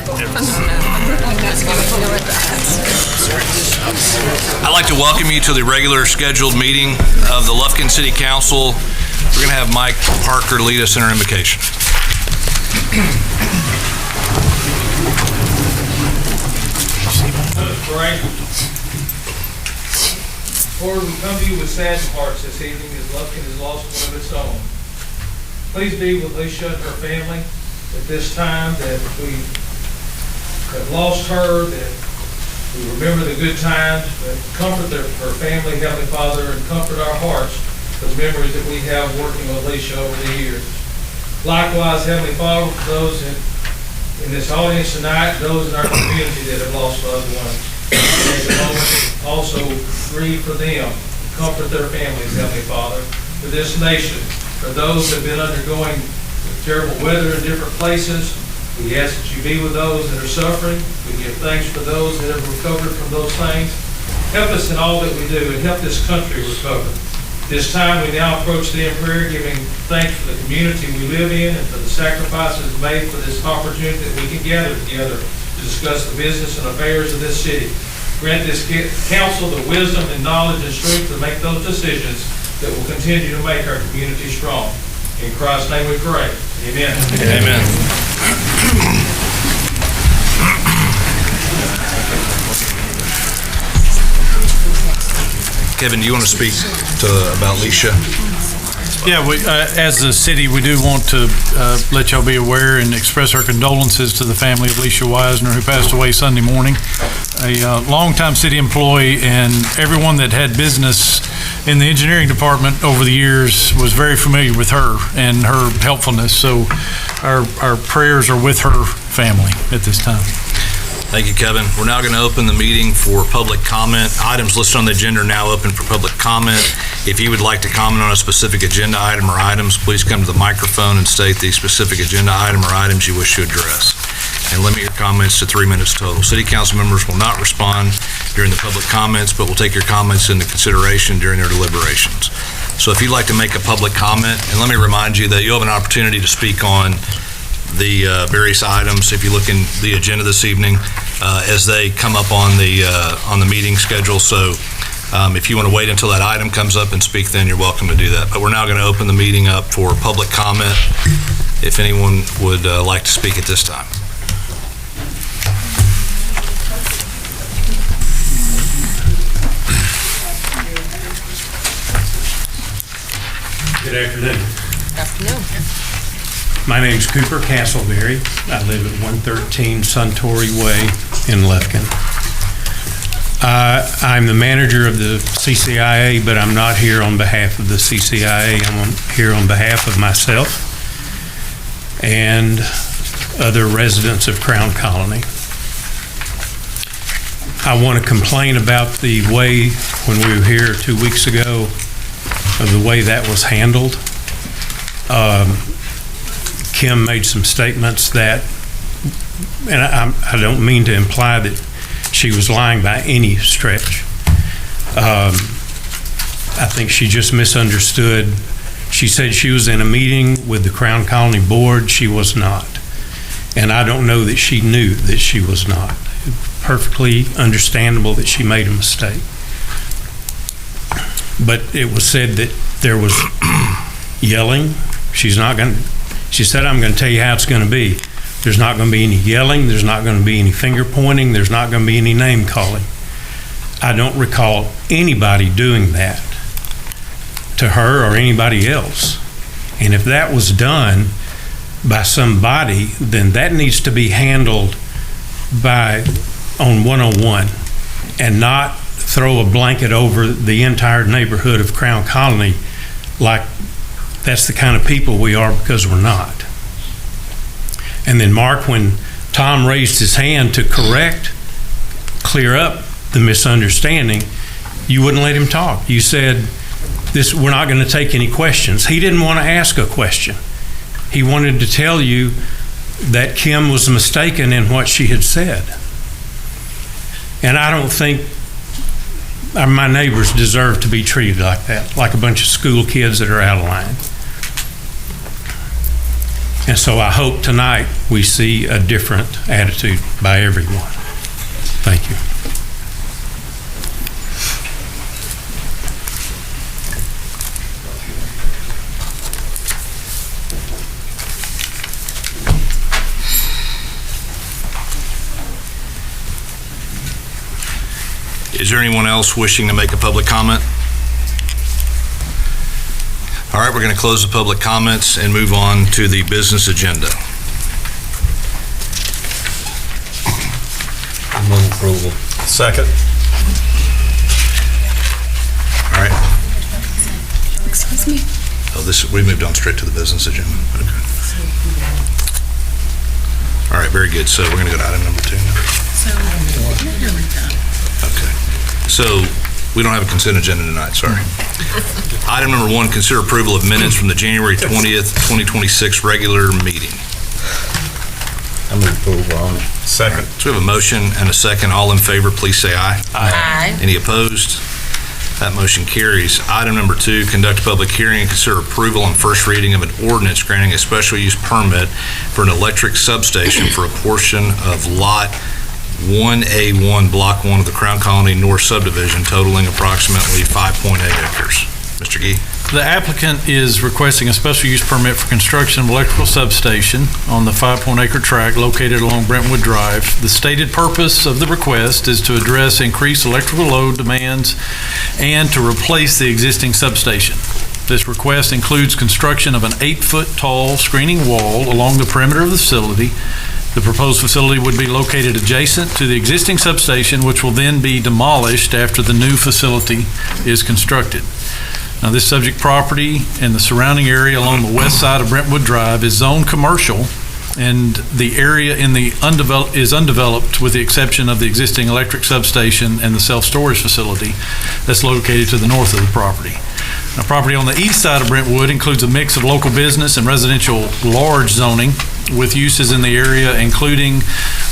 I'd like to welcome you to the regular scheduled meeting of the Lufkin City Council. We're going to have Mike Parker lead us in our invocation. Let us pray. Lord, we come to you with sad hearts this evening as Lufkin has lost one of its own. Please be with Alicia and her family at this time that we have lost her, that we remember the good times, but comfort her family, Heavenly Father, and comfort our hearts for the memories that we have working with Alicia over the years. Likewise, Heavenly Father, for those in this audience tonight, those in our community that have lost loved ones, take a moment to also grieve for them, comfort their families, Heavenly Father, for this nation, for those that have been undergoing terrible weather in different places. We ask that you be with those that are suffering. We give thanks for those that have recovered from those things. Help us in all that we do and help this country recover. This time we now approach the in prayer, giving thanks for the community we live in and for the sacrifices made for this opportunity that we can gather together to discuss the business and affairs of this city. Grant this council the wisdom and knowledge and strength to make those decisions that will continue to make our community strong. In Christ's name we pray. Amen. Amen. Kevin, do you want to speak about Alicia? Yeah, as a city, we do want to let y'all be aware and express our condolences to the family of Alicia Wisner, who passed away Sunday morning. A longtime city employee, and everyone that had business in the engineering department over the years was very familiar with her and her helpfulness. So our prayers are with her family at this time. Thank you, Kevin. We're now going to open the meeting for public comment. Items listed on the agenda are now open for public comment. If you would like to comment on a specific agenda item or items, please come to the microphone and state the specific agenda item or items you wish to address. And limit your comments to 3 minutes total. City council members will not respond during the public comments, but will take your comments into consideration during their deliberations. So if you'd like to make a public comment, and let me remind you that you'll have an opportunity to speak on the various items, if you look in the agenda this evening, as they come up on the meeting schedule. So if you want to wait until that item comes up and speak, then you're welcome to do that. But we're now going to open the meeting up for public comment, if anyone would like to speak at this time. Good afternoon. Afternoon. My name is Cooper Castleberry. I live at 113 Suntory Way in Lufkin. I'm the manager of the CCIA, but I'm not here on behalf of the CCIA. I'm here on behalf of myself and other residents of Crown Colony. I want to complain about the way, when we were here 2 weeks ago, of the way that was handled. Kim made some statements that, and I don't mean to imply that she was lying by any stretch. I think she just misunderstood. She said she was in a meeting with the Crown Colony Board. She was not. And I don't know that she knew that she was not. Perfectly understandable that she made a mistake. But it was said that there was yelling. She said, I'm going to tell you how it's going to be. There's not going to be any yelling. There's not going to be any finger pointing. There's not going to be any name calling. I don't recall anybody doing that to her or anybody else. And if that was done by somebody, then that needs to be handled on 101 and not throw a blanket over the entire neighborhood of Crown Colony like that's the kind of people we are, because we're not. And then Mark, when Tom raised his hand to clear up the misunderstanding, you wouldn't let him talk. You said, we're not going to take any questions. He didn't want to ask a question. He wanted to tell you that Kim was mistaken in what she had said. And I don't think my neighbors deserve to be treated like that, like a bunch of school kids that are out of line. And so I hope tonight we see a different attitude by everyone. Thank you. Is there anyone else wishing to make a public comment? All right, we're going to close the public comments and move on to the business agenda. Move approval. Second. All right. Excuse me? Oh, we moved on straight to the business agenda. Okay. All right, very good. So we're going to go to item number 2 now. Okay. So we don't have a consent agenda tonight, sorry. Item number 1, consider approval of minutes from the January 20th, 2026 regular meeting. I move approval on it. Second. So we have a motion and a second. All in favor, please say aye. Aye. Any opposed? That motion carries. Item number 2, conduct a public hearing and consider approval on first reading of an ordinance granting a special use permit for an electric substation for a portion of Lot 1A1, Block 1 of the Crown Colony North Subdivision, totaling approximately 5.8 acres. Mr. Gee? The applicant is requesting a special use permit for construction of electrical substation on the 5.acre tract located along Brentwood Drive. The stated purpose of the request is to address increased electrical load demands and to replace the existing substation. This request includes construction of an 8-foot tall screening wall along the perimeter of the facility. The proposed facility would be located adjacent to the existing substation, which will then be demolished after the new facility is constructed. Now, this subject property and the surrounding area along the west side of Brentwood Drive is zoned commercial, and the area is undeveloped with the exception of the existing electric substation and the self-storage facility that's located to the north of the property. Now, property on the east side of Brentwood includes a mix of local business and residential large zoning with uses in the area, including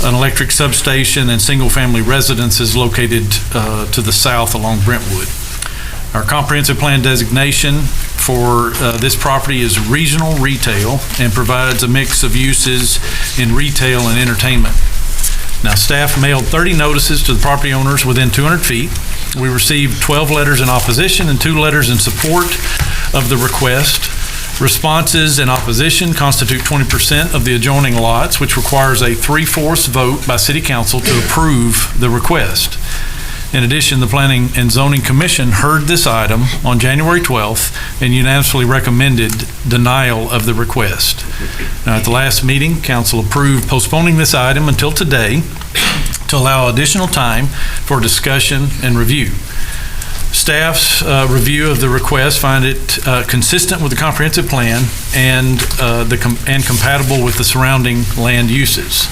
an electric substation and single-family residences located to the south along Brentwood. Our comprehensive plan designation for this property is regional retail and provides a mix of uses in retail and entertainment. Now, staff mailed 30 notices to the property owners within 200 feet. We received 12 letters in opposition and 2 letters in support of the request. Responses in opposition constitute 20% of the adjoining lots, which requires a 3/4 vote by City Council to approve the request. In addition, the Planning and Zoning Commission heard this item on January 12th and unanimously recommended denial of the request. Now, at the last meeting, Council approved postponing this item until today to allow additional time for discussion and review. Staff's review of the request find it consistent with the comprehensive plan and compatible with the surrounding land uses.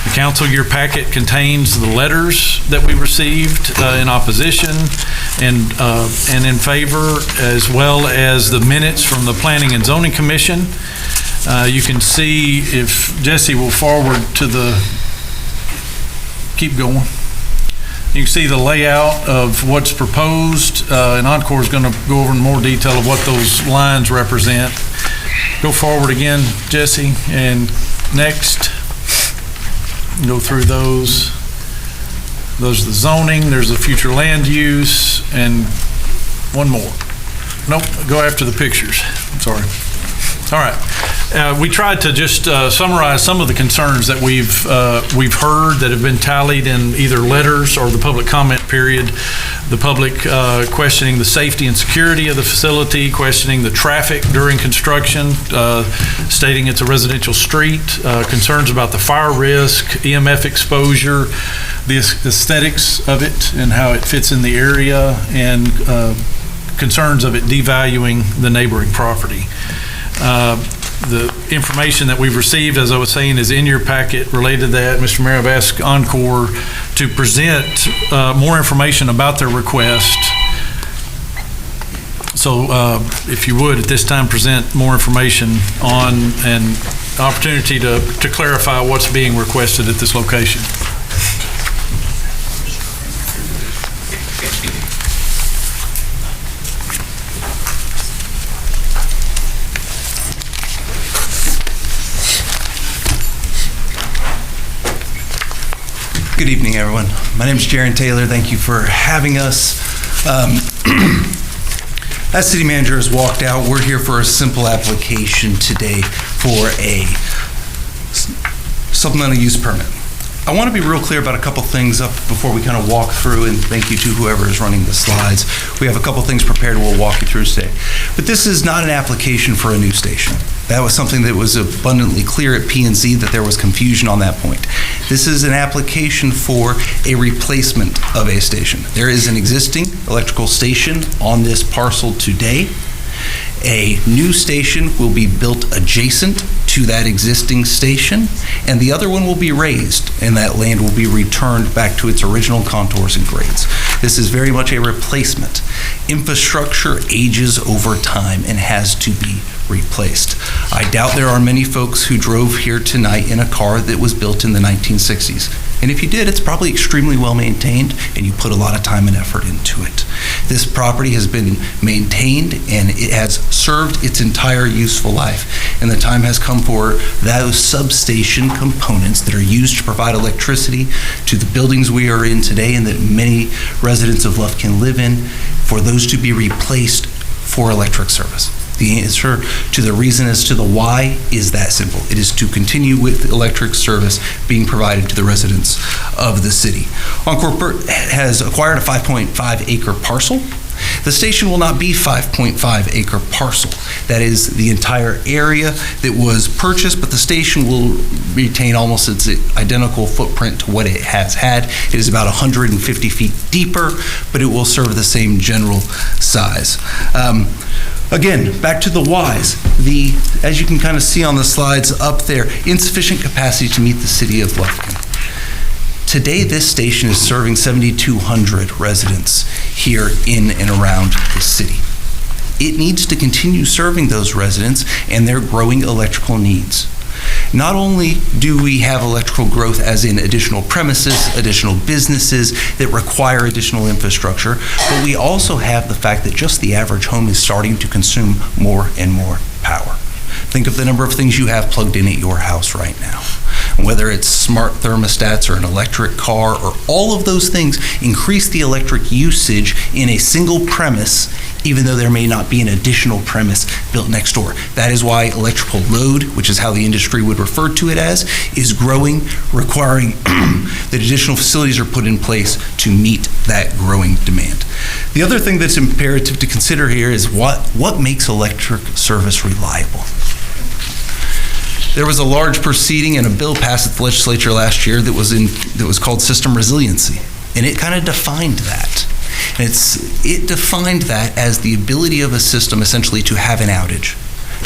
The council year packet contains the letters that we received in opposition and in favor, as well as the minutes from the Planning and Zoning Commission. You can see, if Jesse will forward to the, keep going. You can see the layout of what's proposed, and Encore is going to go over in more detail of what those lines represent. Go forward again, Jesse, and next. Go through those. Those are the zoning, there's the future land use, and one more. Nope, go after the pictures, sorry. All right, we tried to just summarize some of the concerns that we've heard that have been tallied in either letters or the public comment period. The public questioning the safety and security of the facility, questioning the traffic during construction, stating it's a residential street, concerns about the fire risk, EMF exposure, the aesthetics of it and how it fits in the area, and concerns of it devaluing the neighboring property. The information that we've received, as I was saying, is in your packet related to that. Mr. Mayor, I've asked Encore to present more information about their request. So if you would, at this time, present more information on an opportunity to clarify what's being requested at this location. Good evening, everyone. My name is Jaron Taylor. Thank you for having us. As city manager has walked out, we're here for a simple application today for a supplemental use permit. I want to be real clear about a couple things up before we kind of walk through, and thank you to whoever is running the slides. We have a couple things prepared we'll walk you through today. But this is not an application for a new station. That was something that was abundantly clear at P&Z that there was confusion on that point. This is an application for a replacement of a station. There is an existing electrical station on this parcel today. A new station will be built adjacent to that existing station, and the other one will be raised, and that land will be returned back to its original contours and grades. This is very much a replacement. Infrastructure ages over time and has to be replaced. I doubt there are many folks who drove here tonight in a car that was built in the 1960s. And if you did, it's probably extremely well maintained, and you put a lot of time and effort into it. This property has been maintained, and it has served its entire useful life. And the time has come for those substation components that are used to provide electricity to the buildings we are in today and that many residents of Lufkin live in, for those to be replaced for electric service. The answer to the reason as to the why is that simple. It is to continue with electric service being provided to the residents of the city. Encore has acquired a 5.5 acre parcel. The station will not be 5.5 acre parcel. That is the entire area that was purchased, but the station will retain almost its identical footprint to what it has had. It is about 150 feet deeper, but it will serve the same general size. Again, back to the whys. As you can kind of see on the slides up there, insufficient capacity to meet the city of Lufkin. Today, this station is serving 7,200 residents here in and around the city. It needs to continue serving those residents and their growing electrical needs. Not only do we have electrical growth as in additional premises, additional businesses that require additional infrastructure, but we also have the fact that just the average home is starting to consume more and more power. Think of the number of things you have plugged in at your house right now. Whether it's smart thermostats or an electric car or all of those things increase the electric usage in a single premise, even though there may not be an additional premise built next door. That is why electrical load, which is how the industry would refer to it as, is growing, requiring that additional facilities are put in place to meet that growing demand. The other thing that's imperative to consider here is what makes electric service reliable. There was a large proceeding and a bill passed at the legislature last year that was called system resiliency, and it kind of defined that. And it defined that as the ability of a system essentially to have an outage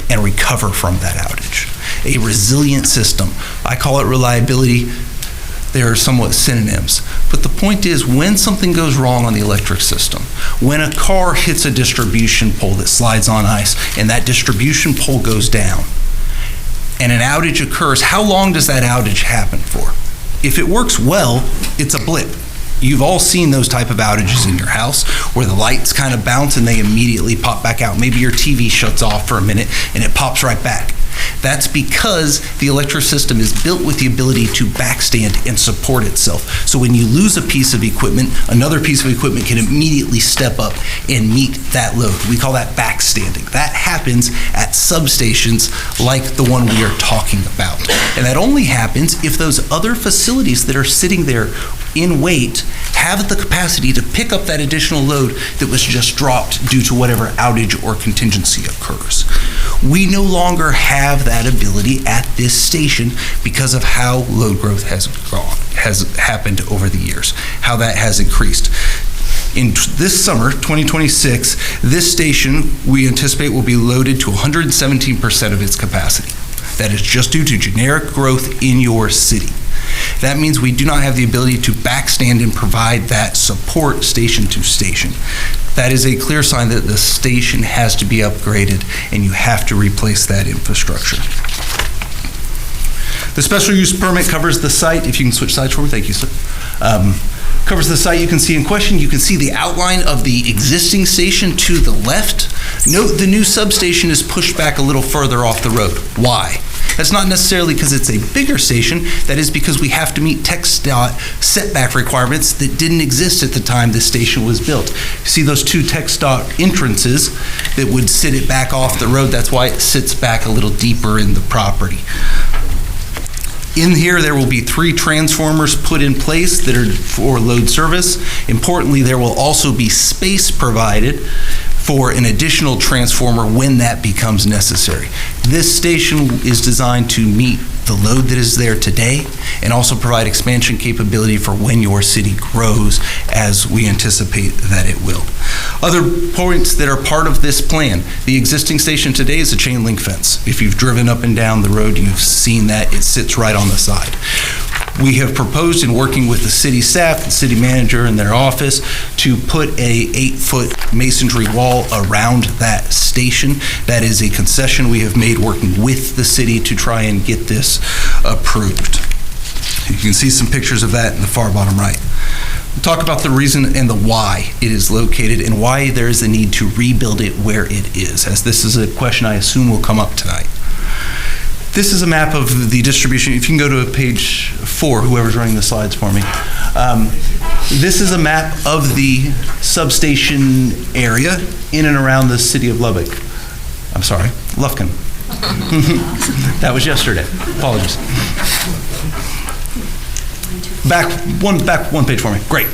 and recover from that outage. A resilient system. I call it reliability. They are somewhat synonyms. But the point is, when something goes wrong on the electric system, when a car hits a distribution pole that slides on ice and that distribution pole goes down and an outage occurs, how long does that outage happen for? If it works well, it's a blip. You've all seen those type of outages in your house where the lights kind of bounce and they immediately pop back out. Maybe your TV shuts off for a minute and it pops right back. That's because the electric system is built with the ability to backstand and support itself. So when you lose a piece of equipment, another piece of equipment can immediately step up and meet that load. We call that backstanding. That happens at substations like the one we are talking about. And that only happens if those other facilities that are sitting there in wait have the capacity to pick up that additional load that was just dropped due to whatever outage or contingency occurs. We no longer have that ability at this station because of how load growth has happened over the years, how that has increased. In this summer, 2026, this station we anticipate will be loaded to 117% of its capacity. That is just due to generic growth in your city. That means we do not have the ability to backstand and provide that support station to station. That is a clear sign that the station has to be upgraded and you have to replace that infrastructure. The special use permit covers the site. If you can switch sides for me, thank you, sir. Covers the site you can see in question. You can see the outline of the existing station to the left. Note the new substation is pushed back a little further off the road. Why? That's not necessarily because it's a bigger station. That is because we have to meet TxDOT setback requirements that didn't exist at the time this station was built. See those two TxDOT entrances that would sit it back off the road? That's why it sits back a little deeper in the property. In here, there will be 3 transformers put in place that are for load service. Importantly, there will also be space provided for an additional transformer when that becomes necessary. This station is designed to meet the load that is there today and also provide expansion capability for when your city grows, as we anticipate that it will. Other points that are part of this plan: the existing station today is a chain link fence. If you've driven up and down the road, you've seen that. It sits right on the side. We have proposed, in working with the city staff, the city manager and their office, to put a 8-foot masonry wall around that station. That is a concession we have made working with the city to try and get this approved. You can see some pictures of that in the far bottom right. We'll talk about the reason and the why it is located and why there is a need to rebuild it where it is, as this is a question I assume will come up tonight. This is a map of the distribution. If you can go to page 4, whoever's running the slides for me. This is a map of the substation area in and around the city of Lubbock. I'm sorry, Lufkin. That was yesterday. Apologies. Back one page for me. Great.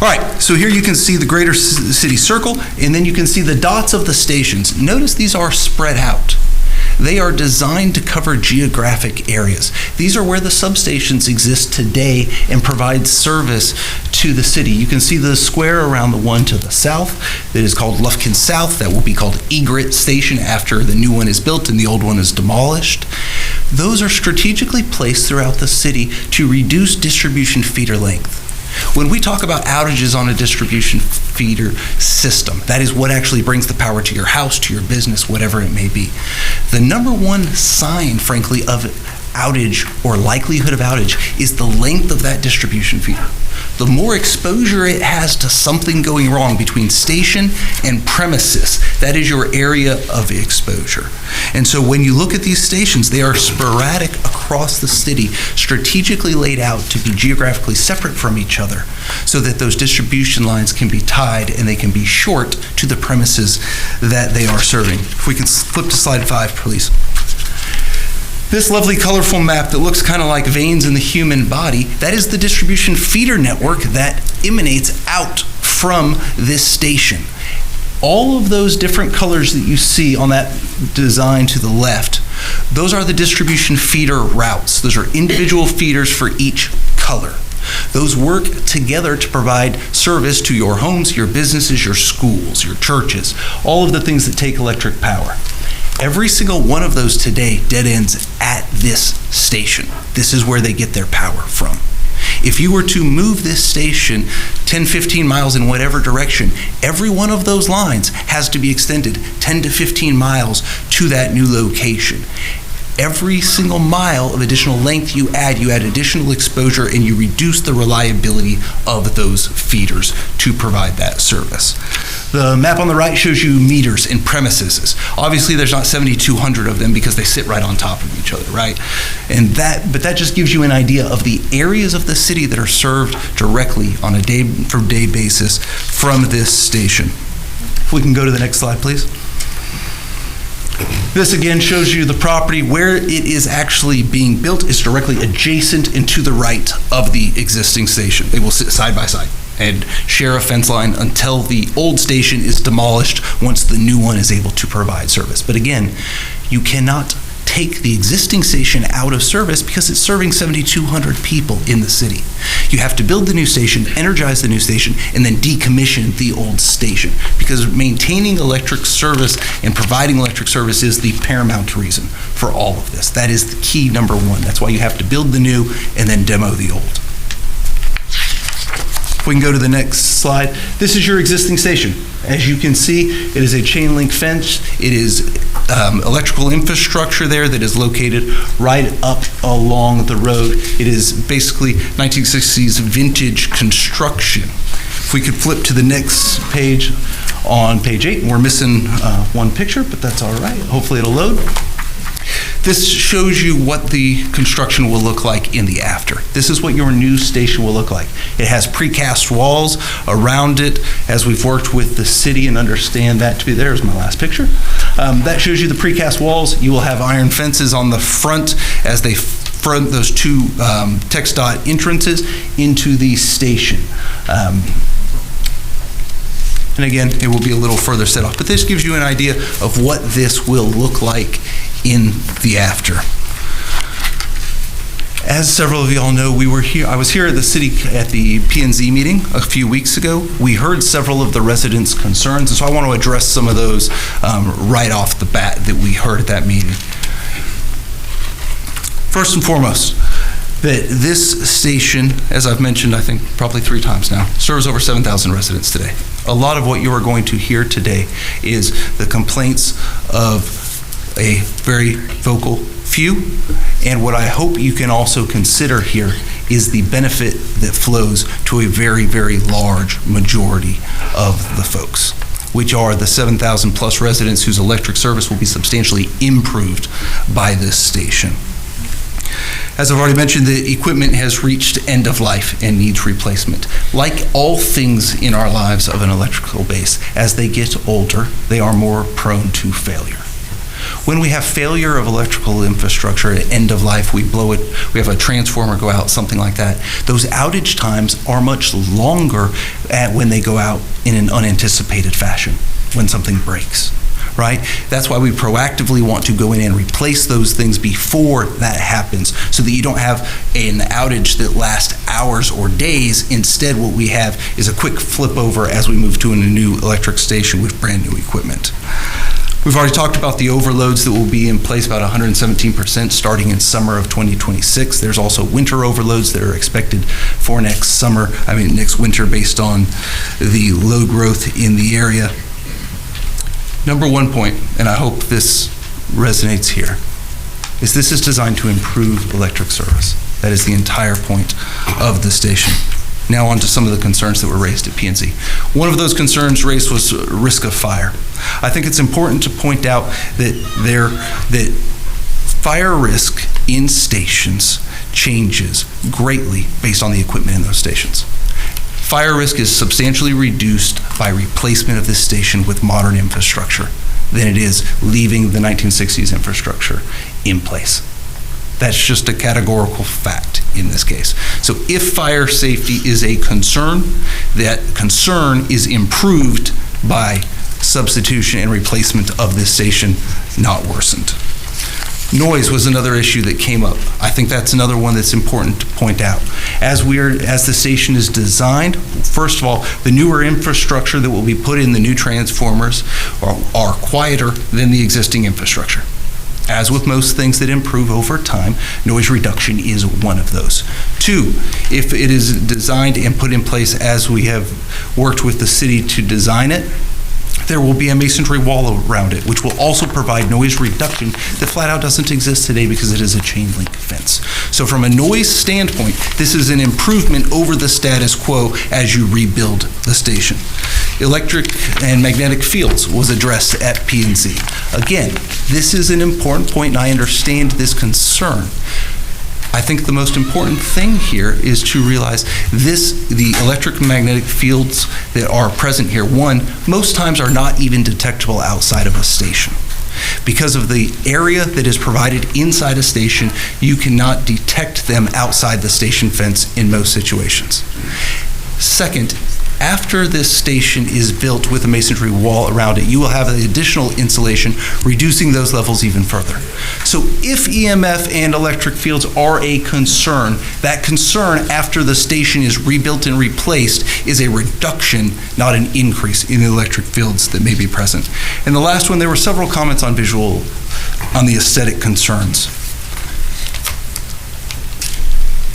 All right, so here you can see the greater city circle, and then you can see the dots of the stations. Notice these are spread out. They are designed to cover geographic areas. These are where the substations exist today and provide service to the city. You can see the square around the one to the south that is called Lufkin South. That will be called Egret Station after the new one is built and the old one is demolished. Those are strategically placed throughout the city to reduce distribution feeder length. When we talk about outages on a distribution feeder system, that is what actually brings the power to your house, to your business, whatever it may be. The number one sign, frankly, of outage or likelihood of outage is the length of that distribution feeder. The more exposure it has to something going wrong between station and premises, that is your area of exposure. And so when you look at these stations, they are sporadic across the city, strategically laid out to be geographically separate from each other so that those distribution lines can be tied and they can be short to the premises that they are serving. If we can flip to slide 5, please. This lovely colorful map that looks kind of like veins in the human body, that is the distribution feeder network that emanates out from this station. All of those different colors that you see on that design to the left, those are the distribution feeder routes. Those are individual feeders for each color. Those work together to provide service to your homes, your businesses, your schools, your churches, all of the things that take electric power. Every single one of those today dead ends at this station. This is where they get their power from. If you were to move this station 10, 15 miles in whatever direction, every one of those lines has to be extended 10 to 15 miles to that new location. Every single mile of additional length you add additional exposure and you reduce the reliability of those feeders to provide that service. The map on the right shows you meters and premises. Obviously, there's not 7,200 of them because they sit right on top of each other, right? But that just gives you an idea of the areas of the city that are served directly on a day-for-day basis from this station. If we can go to the next slide, please. This again shows you the property where it is actually being built is directly adjacent and to the right of the existing station. They will sit side by side and share a fence line until the old station is demolished once the new one is able to provide service. But again, you cannot take the existing station out of service because it's serving 7,200 people in the city. You have to build the new station, energize the new station, and then decommission the old station because maintaining electric service and providing electric service is the paramount reason for all of this. That is the key number one. That's why you have to build the new and then demo the old. If we can go to the next slide. This is your existing station. As you can see, it is a chain link fence. It is electrical infrastructure there that is located right up along the road. It is basically 1960s vintage construction. If we could flip to the next page on page 8, we're missing one picture, but that's all right. Hopefully it'll load. This shows you what the construction will look like in the after. This is what your new station will look like. It has precast walls around it, as we've worked with the city and understand that to be, there's my last picture. That shows you the precast walls. You will have iron fences on the front as they front those two TxDOT entrances into the station. And again, it will be a little further set off, but this gives you an idea of what this will look like in the after. As several of y'all know, I was here at the city at the P&Z meeting a few weeks ago. We heard several of the residents' concerns, and so I want to address some of those right off the bat that we heard at that meeting. First and foremost, that this station, as I've mentioned, I think probably 3 times now, serves over 7,000 residents today. A lot of what you are going to hear today is the complaints of a very vocal few, and what I hope you can also consider here is the benefit that flows to a very, very large majority of the folks, which are the 7,000 plus residents whose electric service will be substantially improved by this station. As I've already mentioned, the equipment has reached end of life and needs replacement. Like all things in our lives of an electrical base, as they get older, they are more prone to failure. When we have failure of electrical infrastructure at end of life, we blow it, we have a transformer go out, something like that. Those outage times are much longer when they go out in an unanticipated fashion, when something breaks. Right? That's why we proactively want to go in and replace those things before that happens, so that you don't have an outage that lasts hours or days. Instead, what we have is a quick flip over as we move to a new electric station with brand new equipment. We've already talked about the overloads that will be in place, about 117% starting in summer of 2026. There's also winter overloads that are expected for next winter based on the load growth in the area. Number one point, and I hope this resonates here, is this is designed to improve electric service. That is the entire point of the station. Now on to some of the concerns that were raised at P&Z. One of those concerns raised was risk of fire. I think it's important to point out that fire risk in stations changes greatly based on the equipment in those stations. Fire risk is substantially reduced by replacement of this station with modern infrastructure than it is leaving the 1960s infrastructure in place. That's just a categorical fact in this case. So if fire safety is a concern, that concern is improved by substitution and replacement of this station, not worsened. Noise was another issue that came up. I think that's another one that's important to point out. As the station is designed, first of all, the newer infrastructure that will be put in the new transformers are quieter than the existing infrastructure. As with most things that improve over time, noise reduction is one of those. 2, if it is designed and put in place as we have worked with the city to design it, there will be a masonry wall around it, which will also provide noise reduction that flat out doesn't exist today because it is a chain link fence. So from a noise standpoint, this is an improvement over the status quo as you rebuild the station. Electric and magnetic fields was addressed at P&Z. Again, this is an important point, and I understand this concern. I think the most important thing here is to realize the electric and magnetic fields that are present here, one, most times are not even detectable outside of a station. Because of the area that is provided inside a station, you cannot detect them outside the station fence in most situations. Second, after this station is built with a masonry wall around it, you will have the additional insulation, reducing those levels even further. So if EMF and electric fields are a concern, that concern after the station is rebuilt and replaced is a reduction, not an increase in the electric fields that may be present. And the last one, there were several comments on the aesthetic concerns.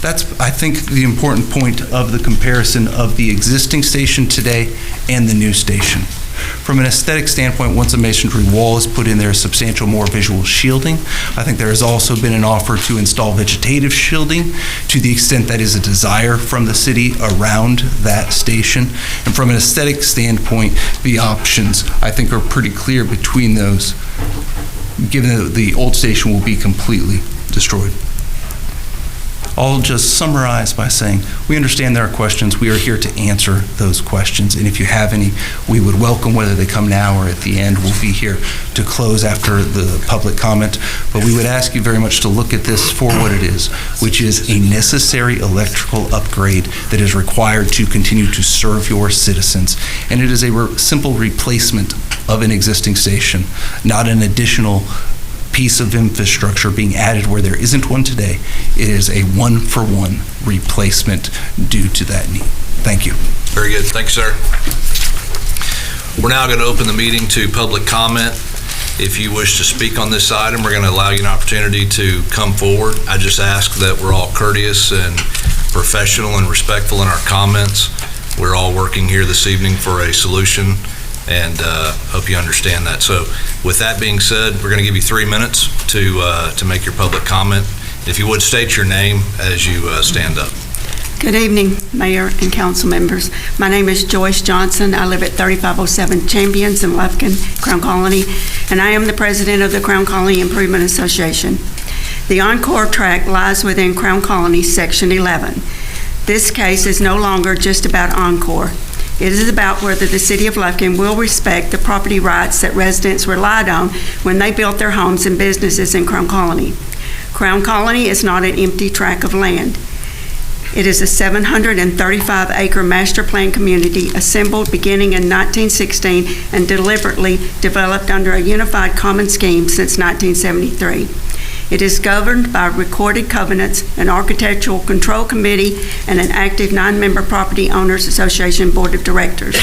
That's, I think, the important point of the comparison of the existing station today and the new station. From an aesthetic standpoint, once a masonry wall is put in, there is substantial more visual shielding. I think there has also been an offer to install vegetative shielding to the extent that is a desire from the city around that station. And from an aesthetic standpoint, the options, I think, are pretty clear between those. given that the old station will be completely destroyed. I'll just summarize by saying we understand there are questions. We are here to answer those questions. And if you have any, we would welcome, whether they come now or at the end. We'll be here to close after the public comment. But we would ask you very much to look at this for what it is, which is a necessary electrical upgrade that is required to continue to serve your citizens. And it is a simple replacement of an existing station, not an additional piece of infrastructure being added where there isn't one today. It is a one-for-one replacement due to that need. Thank you. Very good. Thanks, sir. We're now going to open the meeting to public comment. If you wish to speak on this item, we're going to allow you an opportunity to come forward. I just ask that we're all courteous and professional and respectful in our comments. We're all working here this evening for a solution, and hope you understand that. So with that being said, we're going to give you 3 minutes to make your public comment. If you would, state your name as you stand up. Good evening, Mayor and council members. My name is Joyce Johnson. I live at 3507 Champions in Lufkin, Crown Colony, and I am the president of the Crown Colony Improvement Association. The Encore tract lies within Crown Colony Section 11. This case is no longer just about Encore. It is about whether the City of Lufkin will respect the property rights that residents relied on when they built their homes and businesses in Crown Colony. Crown Colony is not an empty tract of land. It is a 735-acre master plan community assembled beginning in 1916 and deliberately developed under a unified common scheme since 1973. It is governed by recorded covenants, an architectural control committee, and an active 9-member property owners association board of directors.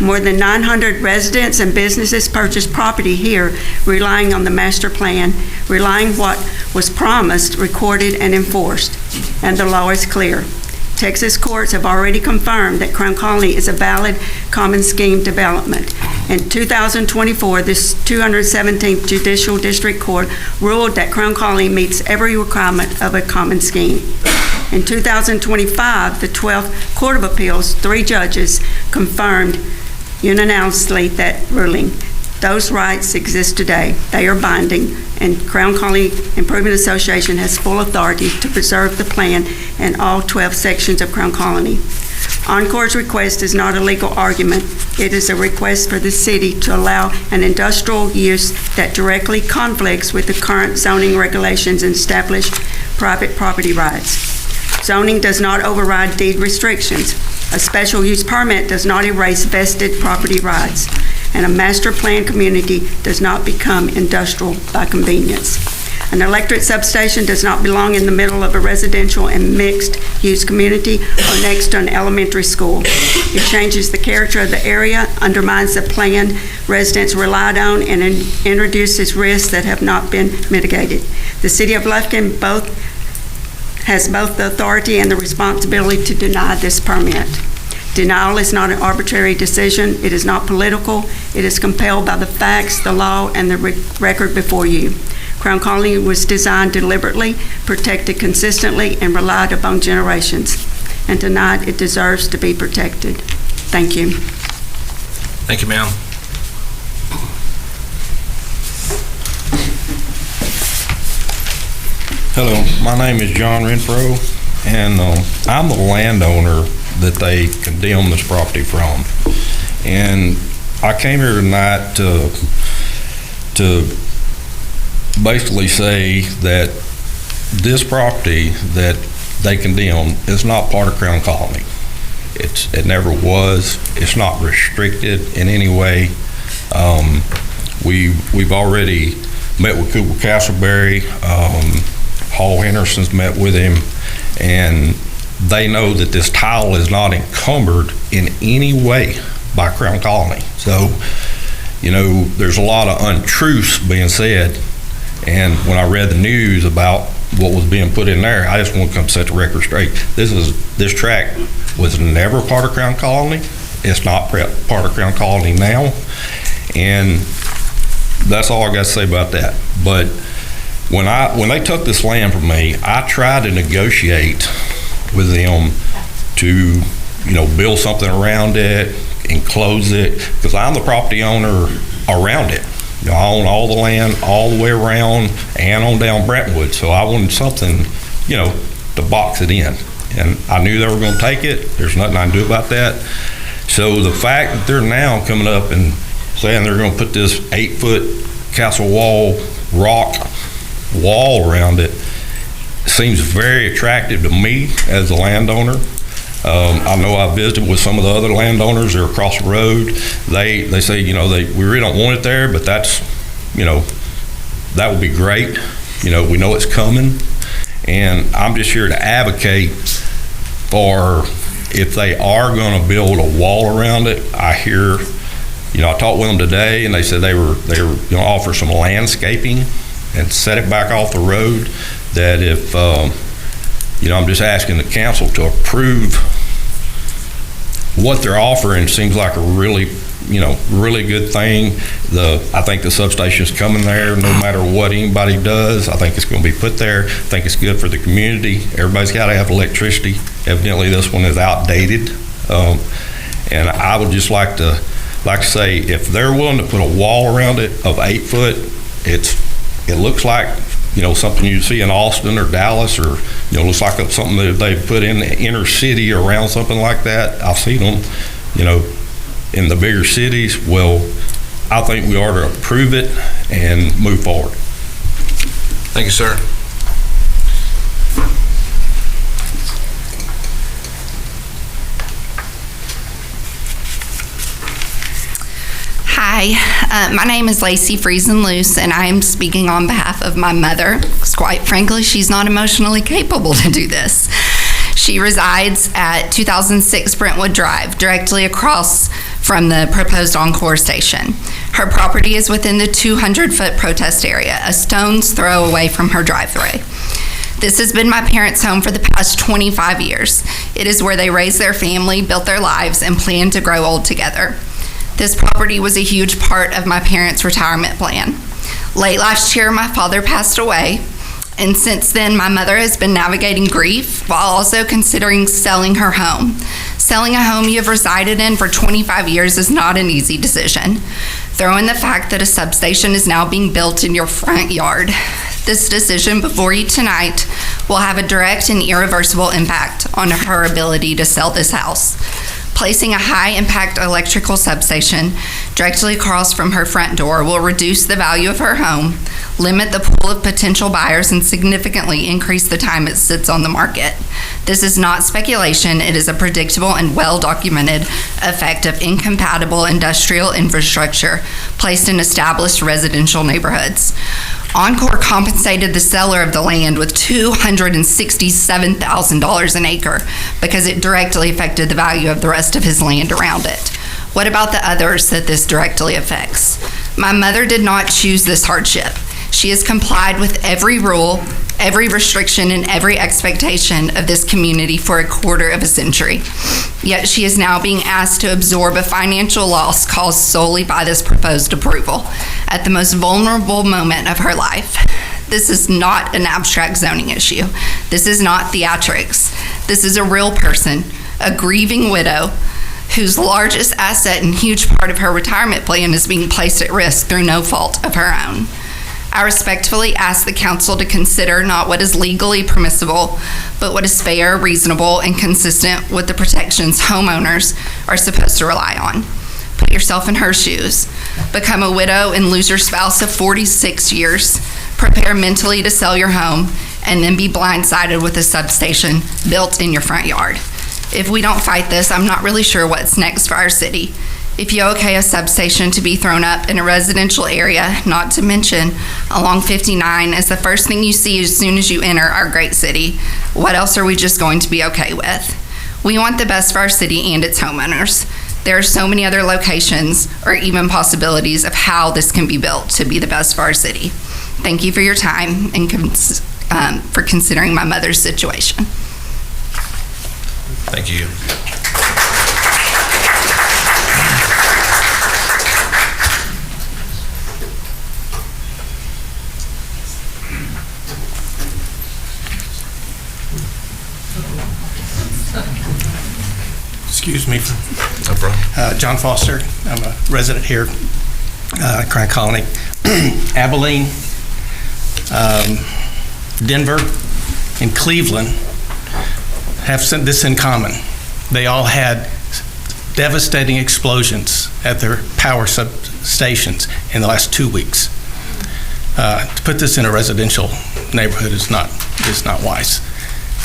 More than 900 residents and businesses purchased property here, relying on the master plan, relying what was promised, recorded, and enforced. And the law is clear. Texas courts have already confirmed that Crown Colony is a valid common scheme development. In 2024, this 217th Judicial District Court ruled that Crown Colony meets every requirement of a common scheme. In 2025, the 12th Court of Appeals, 3 judges confirmed unanimously that ruling. Those rights exist today. They are binding, and Crown Colony Improvement Association has full authority to preserve the plan and all 12 sections of Crown Colony. Encore's request is not a legal argument. It is a request for the city to allow an industrial use that directly conflicts with the current zoning regulations and established private property rights. Zoning does not override deed restrictions. A special use permit does not erase vested property rights. And a master plan community does not become industrial by convenience. An electric substation does not belong in the middle of a residential and mixed-use community or next to an elementary school. It changes the character of the area, undermines the plan residents relied on, and introduces risks that have not been mitigated. The City of Lufkin has both the authority and the responsibility to deny this permit. Denial is not an arbitrary decision. It is not political. It is compelled by the facts, the law, and the record before you. Crown Colony was designed deliberately, protected consistently, and relied upon generations. And tonight, it deserves to be protected. Thank you. Thank you, ma'am. Hello, my name is John Renfro, and I'm the landowner that they condemned this property from. And I came here tonight to basically say that this property that they condemned is not part of Crown Colony. It never was. It's not restricted in any way. We've already met with Cooper Castleberry. Hall Henderson's met with him, and they know that this tile is not encumbered in any way by Crown Colony. So, you know, there's a lot of untruths being said, and when I read the news about what was being put in there, I just want to come set the record straight. This tract was never part of Crown Colony. It's not part of Crown Colony now, and that's all I got to say about that. But when they took this land from me, I tried to negotiate with them to, you know, build something around it, enclose it, because I'm the property owner around it. You know, I own all the land all the way around and on down Brentwood, so I wanted something, you know, to box it in. And I knew they were going to take it. There's nothing I can do about that. So the fact that they're now coming up and saying they're going to put this 8-foot castle wall, rock wall around it, seems very attractive to me as a landowner. I know I visited with some of the other landowners. They're across the road. They say, you know, we really don't want it there, but that's, you know, that would be great. You know, we know it's coming. And I'm just here to advocate for, if they are going to build a wall around it, I hear, you know, I talked with them today, and they said they were going to offer some landscaping and set it back off the road. That if, you know, I'm just asking the council to approve what they're offering. Seems like a really, you know, really good thing. I think the substation's coming there no matter what anybody does. I think it's going to be put there. I think it's good for the community. Everybody's got to have electricity. Evidently, this one is outdated. And I would just like to say, if they're willing to put a wall around it of 8 foot, it looks like, you know, something you see in Austin or Dallas, or, you know, looks like something that they put in the inner city around something like that. I've seen them, you know, in the bigger cities. Well, I think we ought to approve it and move forward. Thank you, sir. Hi, my name is Lacey Friesen-Luce, and I am speaking on behalf of my mother, because quite frankly, she's not emotionally capable to do this. She resides at 2006 Brentwood Drive, directly across from the proposed Encore station. Her property is within the 200-foot protest area, a stone's throw away from her driveway. This has been my parents' home for the past 25 years. It is where they raised their family, built their lives, and planned to grow old together. This property was a huge part of my parents' retirement plan. Late last year, my father passed away, and since then, my mother has been navigating grief while also considering selling her home. Selling a home you have resided in for 25 years is not an easy decision. Throw in the fact that a substation is now being built in your front yard. This decision before you tonight will have a direct and irreversible impact on her ability to sell this house. Placing a high-impact electrical substation directly across from her front door will reduce the value of her home, limit the pool of potential buyers, and significantly increase the time it sits on the market. This is not speculation. It is a predictable and well-documented effect of incompatible industrial infrastructure placed in established residential neighborhoods. Encore compensated the seller of the land with $267,000 an acre because it directly affected the value of the rest of his land around it. What about the others that this directly affects? My mother did not choose this hardship. She has complied with every rule, every restriction, and every expectation of this community for a quarter of a century. Yet she is now being asked to absorb a financial loss caused solely by this proposed approval at the most vulnerable moment of her life. This is not an abstract zoning issue. This is not theatrics. This is a real person, a grieving widow, whose largest asset and huge part of her retirement plan is being placed at risk through no fault of her own. I respectfully ask the council to consider not what is legally permissible, but what is fair, reasonable, and consistent with the protections homeowners are supposed to rely on. Put yourself in her shoes. Become a widow and lose your spouse of 46 years. Prepare mentally to sell your home, and then be blindsided with a substation built in your front yard. If we don't fight this, I'm not really sure what's next for our city. If you okay a substation to be thrown up in a residential area, not to mention along 59, as the first thing you see as soon as you enter our great city, what else are we just going to be okay with? We want the best for our city and its homeowners. There are so many other locations or even possibilities of how this can be built to be the best for our city. Thank you for your time and for considering my mother's situation. Thank you. Excuse me. No problem. John Foster. I'm a resident here, Crown Colony. Abilene, Denver, and Cleveland have this in common. They all had devastating explosions at their power substations in the last 2 weeks. To put this in a residential neighborhood is not wise.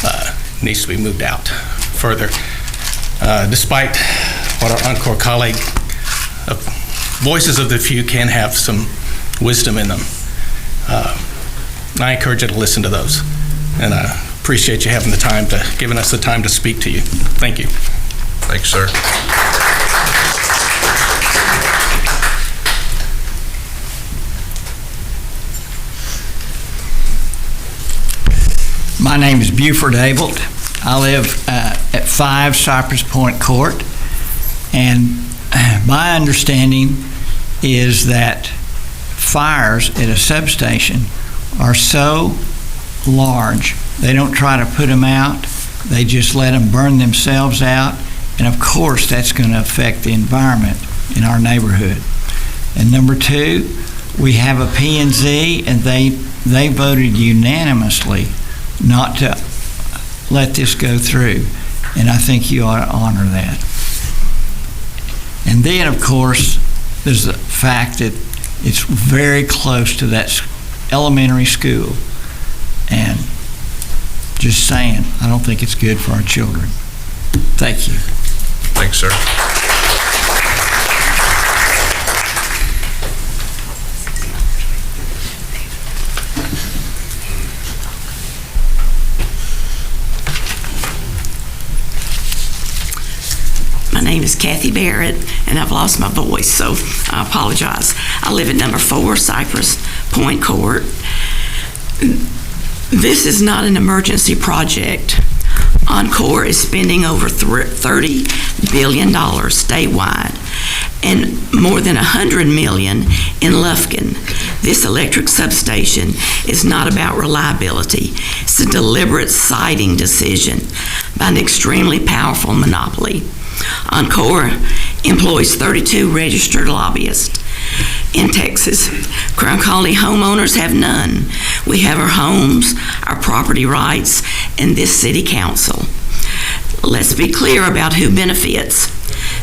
It needs to be moved out further. Despite what our Encore colleague, voices of the few can have some wisdom in them. I encourage you to listen to those, and I appreciate you giving us the time to speak to you. Thank you. Thanks, sir. My name is Buford Abeldt. I live at 5 Cypress Point Court, and my understanding is that fires at a substation are so large, they don't try to put them out, they just let them burn themselves out, and of course that's going to affect the environment in our neighborhood. And number two, we have a P&Z, and they voted unanimously not to let this go through, and I think you ought to honor that. And then, of course, there's the fact that it's very close to that elementary school, and just saying, I don't think it's good for our children. Thank you. Thanks, sir. My name is Kathy Barrett, and I've lost my voice, so I apologize. I live at number 4 Cypress Point Court. This is not an emergency project. Encore is spending over $30 billion statewide and more than $100 million in Lufkin. This electric substation is not about reliability. It's a deliberate siting decision by an extremely powerful monopoly. Encore employs 32 registered lobbyists in Texas. Crown Colony homeowners have none. We have our homes, our property rights, and this city council. Let's be clear about who benefits.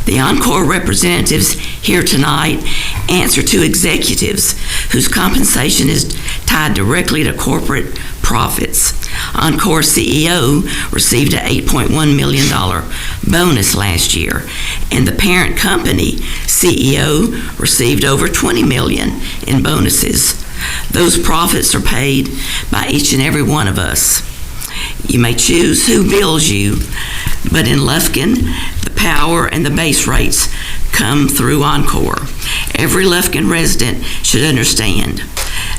The Encore representatives here tonight answer to executives whose compensation is tied directly to corporate profits. Encore CEO received an $8.1 million bonus last year, and the parent company CEO received over $20 million in bonuses. Those profits are paid by each and every one of us. You may choose who bills you, but in Lufkin, the power and the base rates come through Encore. Every Lufkin resident should understand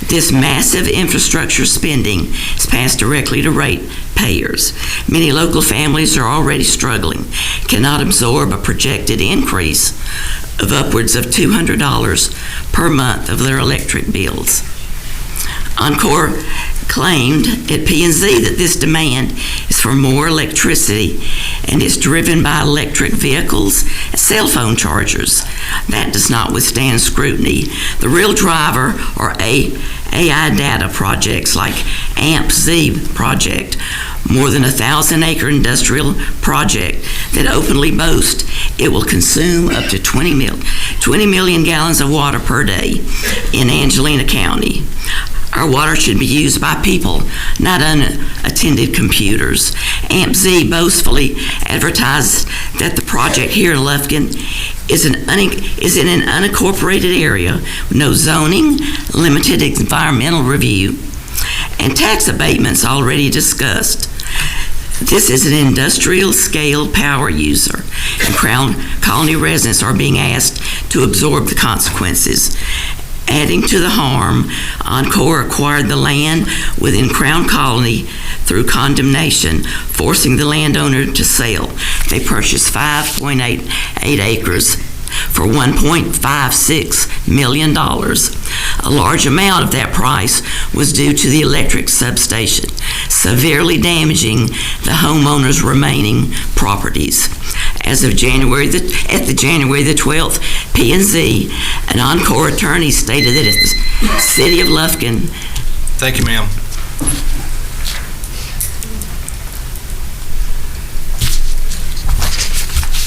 this massive infrastructure spending is passed directly to rate payers. Many local families are already struggling, cannot absorb a projected increase of upwards of $200 per month of their electric bills. Encore claimed at P&Z that this demand is for more electricity and is driven by electric vehicles and cell phone chargers. That does not withstand scrutiny. The real driver are AI data projects like AMP-Z project, more than 1,000-acre industrial project that openly boasts it will consume up to 20 million gallons of water per day in Angelina County. Our water should be used by people, not unattended computers. AMP-Z boastfully advertised that the project here in Lufkin is in an unincorporated area with no zoning, limited environmental review, and tax abatements already discussed. This is an industrial-scale power user, and Crown Colony residents are being asked to absorb the consequences. Adding to the harm, Encore acquired the land within Crown Colony through condemnation, forcing the landowner to sell. They purchased 5.8 acres for $1.56 million. A large amount of that price was due to the electric substation, severely damaging the homeowner's remaining properties. As of January the 12th P&Z, an Encore attorney stated that at the City of Lufkin. Thank you, ma'am.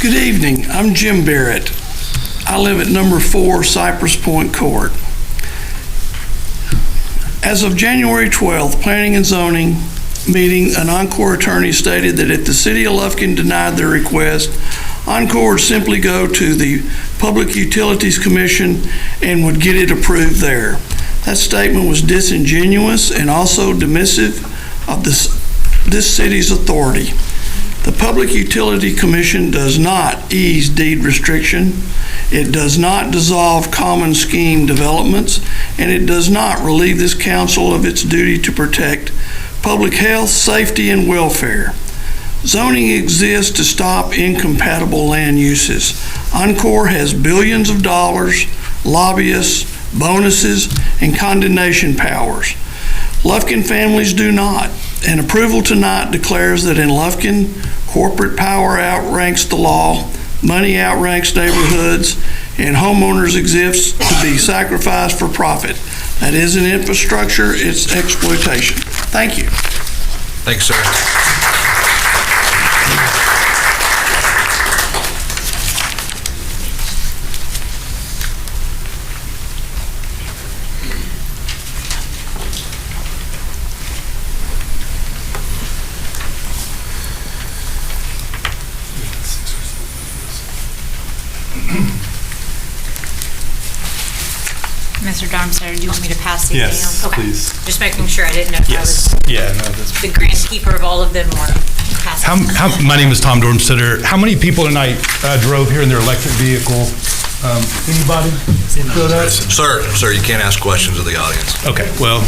Good evening. I'm Jim Barrett. I live at number 4 Cypress Point Court. As of January 12th, Planning and Zoning meeting, an Encore attorney stated that if the City of Lufkin denied their request, Encore would simply go to the Public Utilities Commission and would get it approved there. That statement was disingenuous and also dismissive of this city's authority. The Public Utility Commission does not ease deed restriction, it does not dissolve common scheme developments, and it does not relieve this council of its duty to protect public health, safety, and welfare. Zoning exists to stop incompatible land uses. Encore has billions of dollars, lobbyists, bonuses, and condemnation powers. Lufkin families do not. And approval tonight declares that in Lufkin, corporate power outranks the law, money outranks neighborhoods, and homeowners exist to be sacrificed for profit. That isn't infrastructure, it's exploitation. Thank you. Thanks, sir. Mr. Darmstadt, do you want me to pass these down? Yes, Okay. please. Just making sure I didn't know if I was Yeah, no, that's. the grand keeper of all of them or passing. My name is Tom Dormstetter. How many people tonight drove here in their electric vehicle? Anybody? Sir, you can't ask questions of the audience. Okay, well,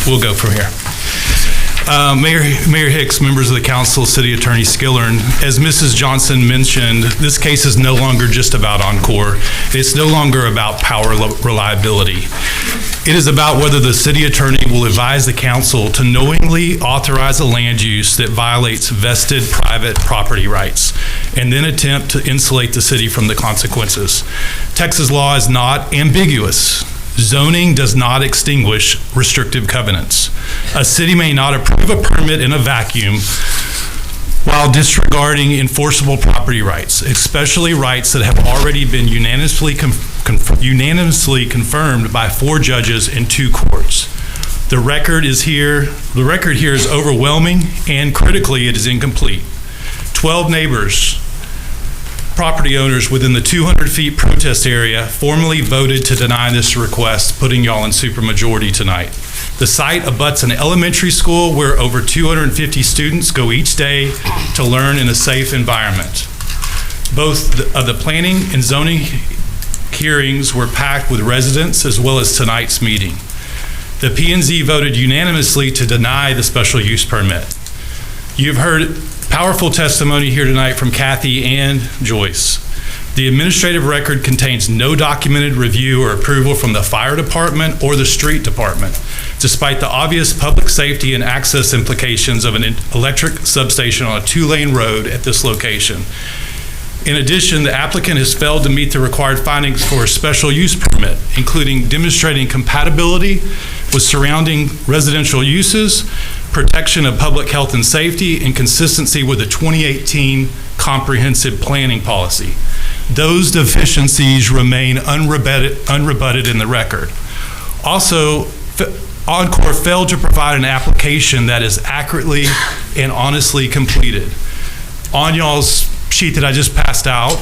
we'll go from here. Mayor Hicks, members of the council, City Attorney Skillern, as Mrs. Johnson mentioned, this case is no longer just about Encore. It's no longer about power reliability. It is about whether the city attorney will advise the council to knowingly authorize a land use that violates vested private property rights, and then attempt to insulate the city from the consequences. Texas law is not ambiguous. Zoning does not extinguish restrictive covenants. A city may not approve a permit in a vacuum while disregarding enforceable property rights, especially rights that have already been unanimously confirmed by 4 judges in 2 courts. The record here is overwhelming, and critically, it is incomplete. 12 neighbors, property owners within the 200 feet protest area formally voted to deny this request, putting y'all in supermajority tonight. The site abuts an elementary school where over 250 students go each day to learn in a safe environment. Both of the planning and zoning hearings were packed with residents as well as tonight's meeting. The P&Z voted unanimously to deny the special use permit. You've heard powerful testimony here tonight from Kathy and Joyce. The administrative record contains no documented review or approval from the fire department or the street department, despite the obvious public safety and access implications of an electric substation on a 2-lane road at this location. In addition, the applicant has failed to meet the required findings for a special use permit, including demonstrating compatibility with surrounding residential uses, protection of public health and safety, and consistency with the 2018 comprehensive planning policy. Those deficiencies remain unrebutted in the record. Also, Encore failed to provide an application that is accurately and honestly completed. On y'all's sheet that I just passed out,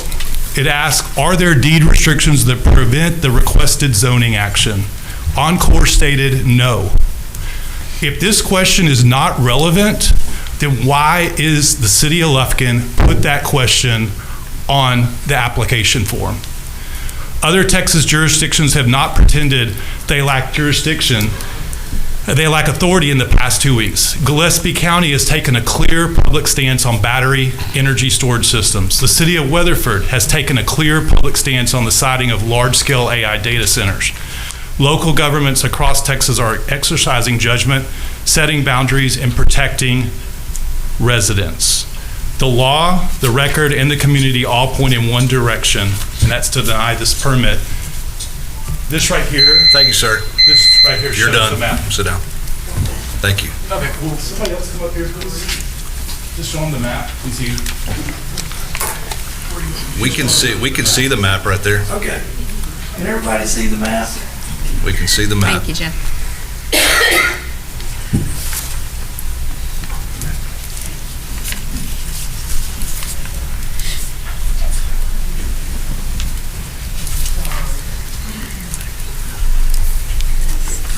it asks, are there deed restrictions that prevent the requested zoning action? Encore stated no. If this question is not relevant, then why is the city of Lufkin put that question on the application form? Other Texas jurisdictions have not pretended they lack jurisdiction. They lack authority in the past 2 weeks. Gillespie County has taken a clear public stance on battery energy storage systems. The city of Weatherford has taken a clear public stance on the siting of large-scale AI data centers. Local governments across Texas are exercising judgment, setting boundaries, and protecting residents. The law, the record, and the community all point in one direction, and that's to deny this permit. This right here. Thank you, sir. This right here You're shows done. the map. Sit down. Thank you. Okay, will somebody else come up here, please? Just show them the map. You see. We can see the map right there. Okay. Can everybody see the map? We can see the map. Thank you, Jim.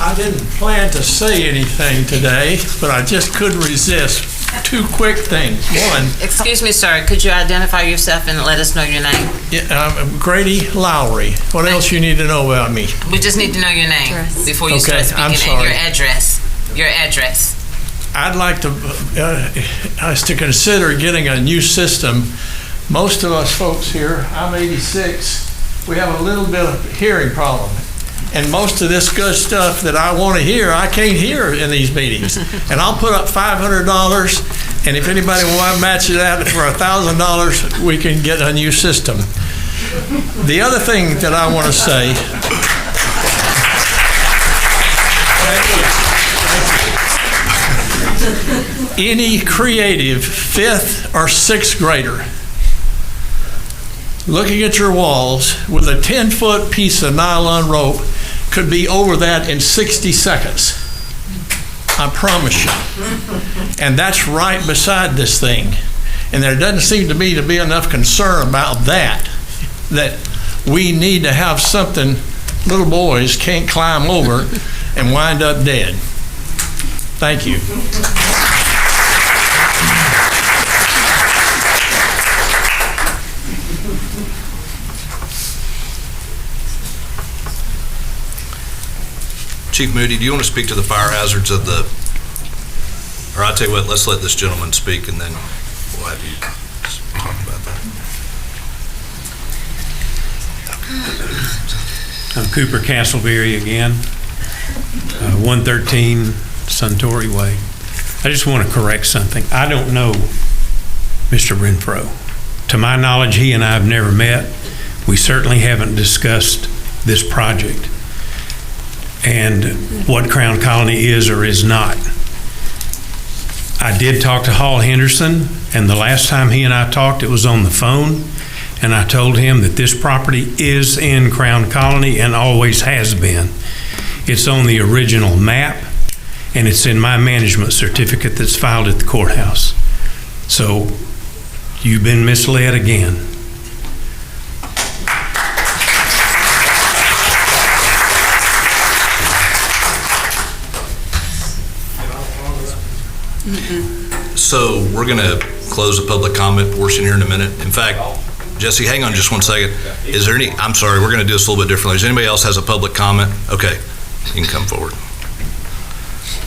I didn't plan to say anything today, but I just couldn't resist. Two quick things. One, Excuse me, sir, could you identify yourself and let us know your name? I'm Grady Lowry. What else you need to know about me? We just need to know your name before you Okay, start I'm speaking, and sorry. your address. Your address. I'd like to us to consider getting a new system. Most of us folks here, I'm 86, we have a little bit of hearing problem. And most of this good stuff that I want to hear, I can't hear in these meetings. And I'll put up $500, and if anybody will match it out for $1,000, we can get a new system. The other thing that I want to say, any creative 5th or 6th grader looking at your walls with a 10-foot piece of nylon rope could be over that in 60 seconds. I promise you. And that's right beside this thing. And there doesn't seem to be enough concern about that we need to have something little boys can't climb over and wind up dead. Thank you. Chief Moody, do you want to speak to the fire hazards of the, or I'll tell you what, let's let this gentleman speak and then we'll have you talk about that. I'm Cooper Castleberry again, 113 Suntory Way. I just want to correct something. I don't know Mr. Renfro. To my knowledge, he and I have never met. We certainly haven't discussed this project and what Crown Colony is or is not. I did talk to Hall Henderson, and the last time he and I talked, it was on the phone, and I told him that this property is in Crown Colony and always has been. It's on the original map, and it's in my management certificate that's filed at the courthouse. So you've been misled again. So we're going to close the public comment portion here in a minute. In fact, Jesse, hang on just one second. Is there any, I'm sorry, we're going to do this a little bit differently. Does anybody else has a public comment? Okay, you can come forward.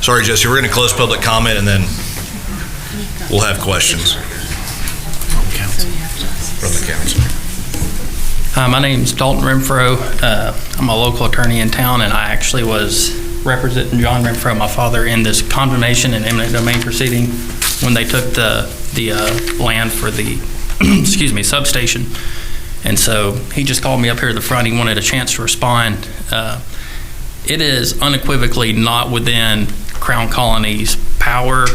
Sorry, Jesse, we're going to close public comment and then we'll have questions from the council. Hi, my name's Dalton Renfro. I'm a local attorney in town, and I actually was representing John Renfro, my father, in this condemnation and eminent domain proceeding when they took the land for the excuse me, substation. And so he just called me up here to the front. He wanted a chance to respond. It is unequivocally not within Crown Colony's power,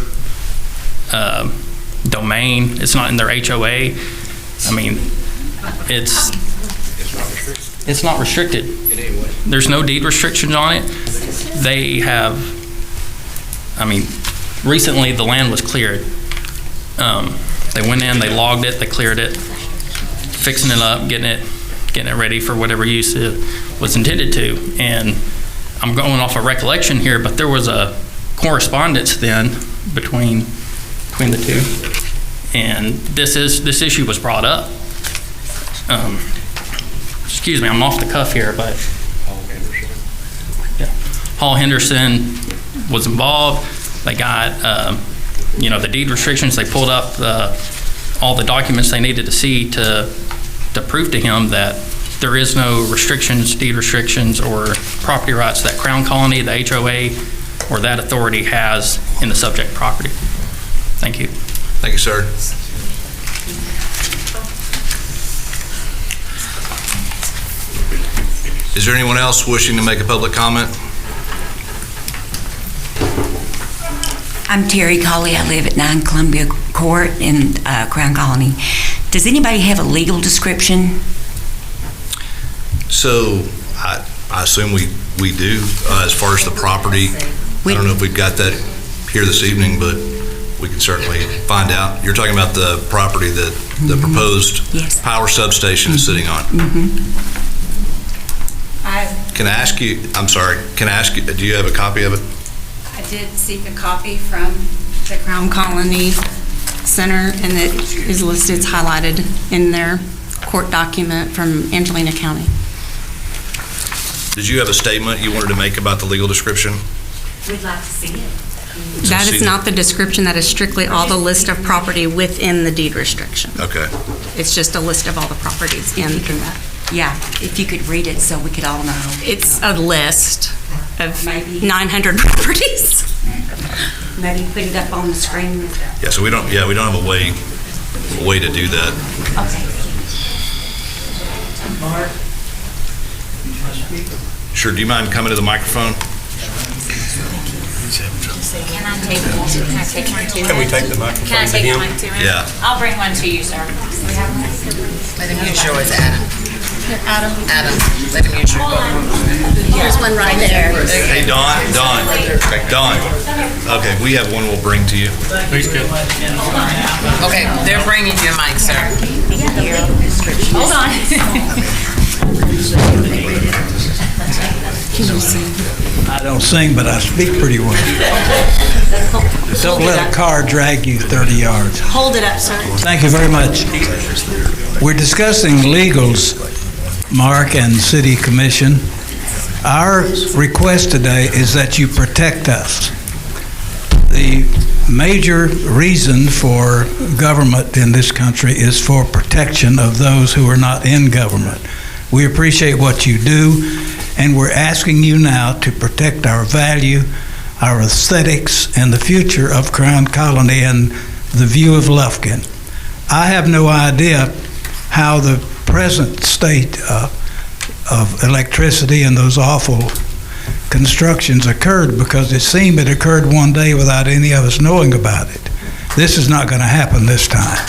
domain. It's not in their HOA. I mean, it's not restricted. There's no deed restrictions on it. They have, I mean, recently the land was cleared. They went in, they logged it, they cleared it, fixing it up, getting it ready for whatever use it was intended to. And I'm going off of recollection here, but there was a correspondence then between the two, and this issue was brought up. Excuse me, I'm off the cuff here, but Hall Henderson was involved. They got the deed restrictions. They pulled up all the documents they needed to see to prove to him that there is no restrictions, deed restrictions, or property rights that Crown Colony, the HOA, or that authority has in the subject property. Thank you. Thank you, sir. Is there anyone else wishing to make a public comment? I'm Terry Colley. I live at 9 Columbia Court in Crown Colony. Does anybody have a legal description? So I assume we do, as far as the property. I don't know if we've got that here this evening, but we can certainly find out. You're talking about the property that the proposed power substation is sitting on. Can I ask you, do you have a copy of it? I did seek a copy from the Crown Colony Center, and it is listed, it's highlighted in their court document from Angelina County. Did you have a statement you wanted to make about the legal description? We'd like to see it. That is not the description, that is strictly all the list of property within the deed restriction. Okay. It's just a list of all the properties in that. Yeah, if you could read it so we could all know. It's a list of 900 properties. Maybe put it up on the screen. Yeah, so we don't have a way to do that. Okay. Mark? Sure, do you mind coming to the microphone? Can I take one? Can I take one too? Can we take the microphone Can I to take him? one too? Yeah. I'll bring one to you, sir. Let him use yours, Adam. Adam, let him use yours. Here's one right there. Hey, Don. Okay, we have one we'll bring to you. Please go. Okay, they're bringing you a mic, sir. Hold on. I don't sing, but I speak pretty well. Don't let a car drag you 30 yards. Hold it up, sir. Thank you very much. We're discussing legals, Mark and City Commission. Our request today is that you protect us. The major reason for government in this country is for protection of those who are not in government. We appreciate what you do, and we're asking you now to protect our value, our aesthetics, and the future of Crown Colony and the view of Lufkin. I have no idea how the present state of electricity and those awful constructions occurred, because it seemed it occurred one day without any of us knowing about it. This is not going to happen this time.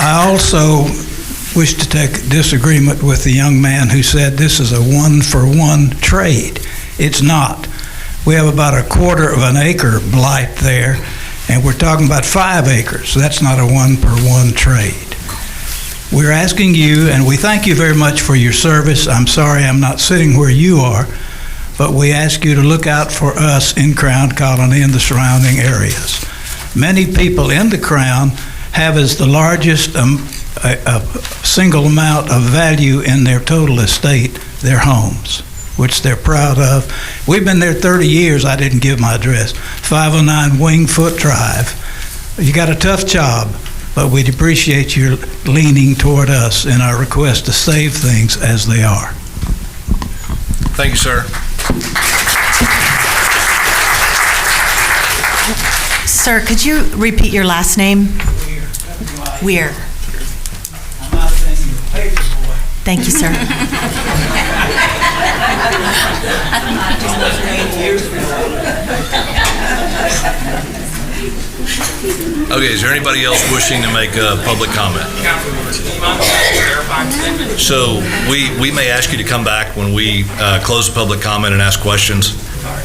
I also wish to take disagreement with the young man who said this is a one-for-one trade. It's not. We have about 1/4 of an acre blight there, and we're talking about 5 acres. So that's not a one-per-one trade. We're asking you, and we thank you very much for your service. I'm sorry I'm not sitting where you are, but we ask you to look out for us in Crown Colony and the surrounding areas. Many people in the Crown have as the largest a single amount of value in their total estate their homes, which they're proud of. We've been there 30 years. I didn't give my address. 509 Wingfoot Drive. You got a tough job, but we'd appreciate your leaning toward us in our request to save things as they are. Thank you, sir. Sir, could you repeat your last name? Weir. Thank you, sir. Okay, is there anybody else wishing to make a public comment? So we may ask you to come back when we close the public comment and ask questions.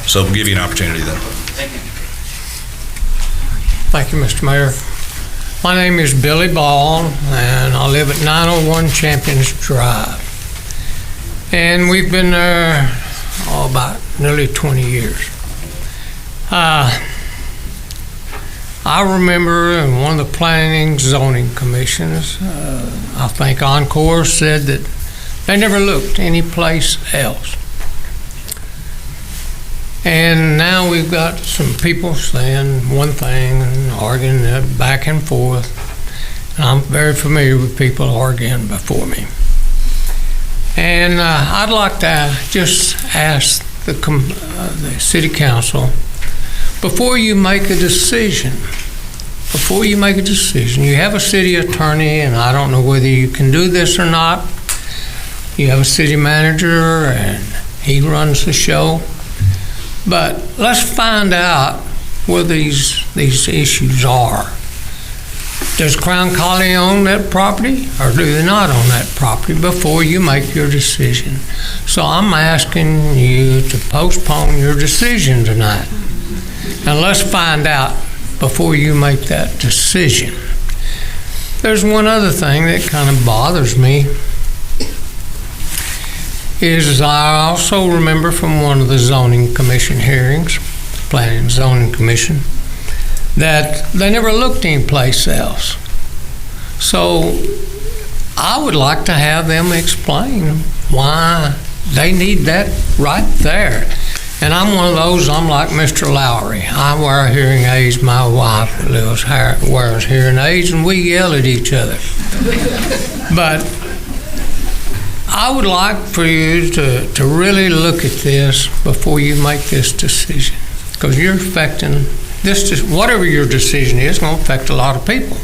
So we'll give you an opportunity then. Thank you, Mr. Mayor. My name is Billy Ball, and I live at 901 Champions Drive. And we've been there about nearly 20 years. I remember in one of the planning zoning commissions, I think Encore said that they never looked any place else. And now we've got some people saying one thing and arguing back and forth. And I'm very familiar with people arguing before me. And I'd like to just ask the city council, before you make a decision, before you make a decision, you have a city attorney, and I don't know whether you can do this or not. You have a city manager, and he runs the show. But let's find out where these issues are. Does Crown Colony own that property, or do they not own that property before you make your decision? So I'm asking you to postpone your decision tonight. And let's find out before you make that decision. There's one other thing that kind of bothers me, is I also remember from one of the zoning commission hearings, Planning and Zoning Commission, that they never looked anyplace else. So I would like to have them explain why they need that right there. And I'm one of those, I'm like Mr. Lowry. I wear hearing aids, my wife wears hearing aids, and we yell at each other. But I would like for you to really look at this before you make this decision, because you're affecting this. Whatever your decision is going to affect a lot of people,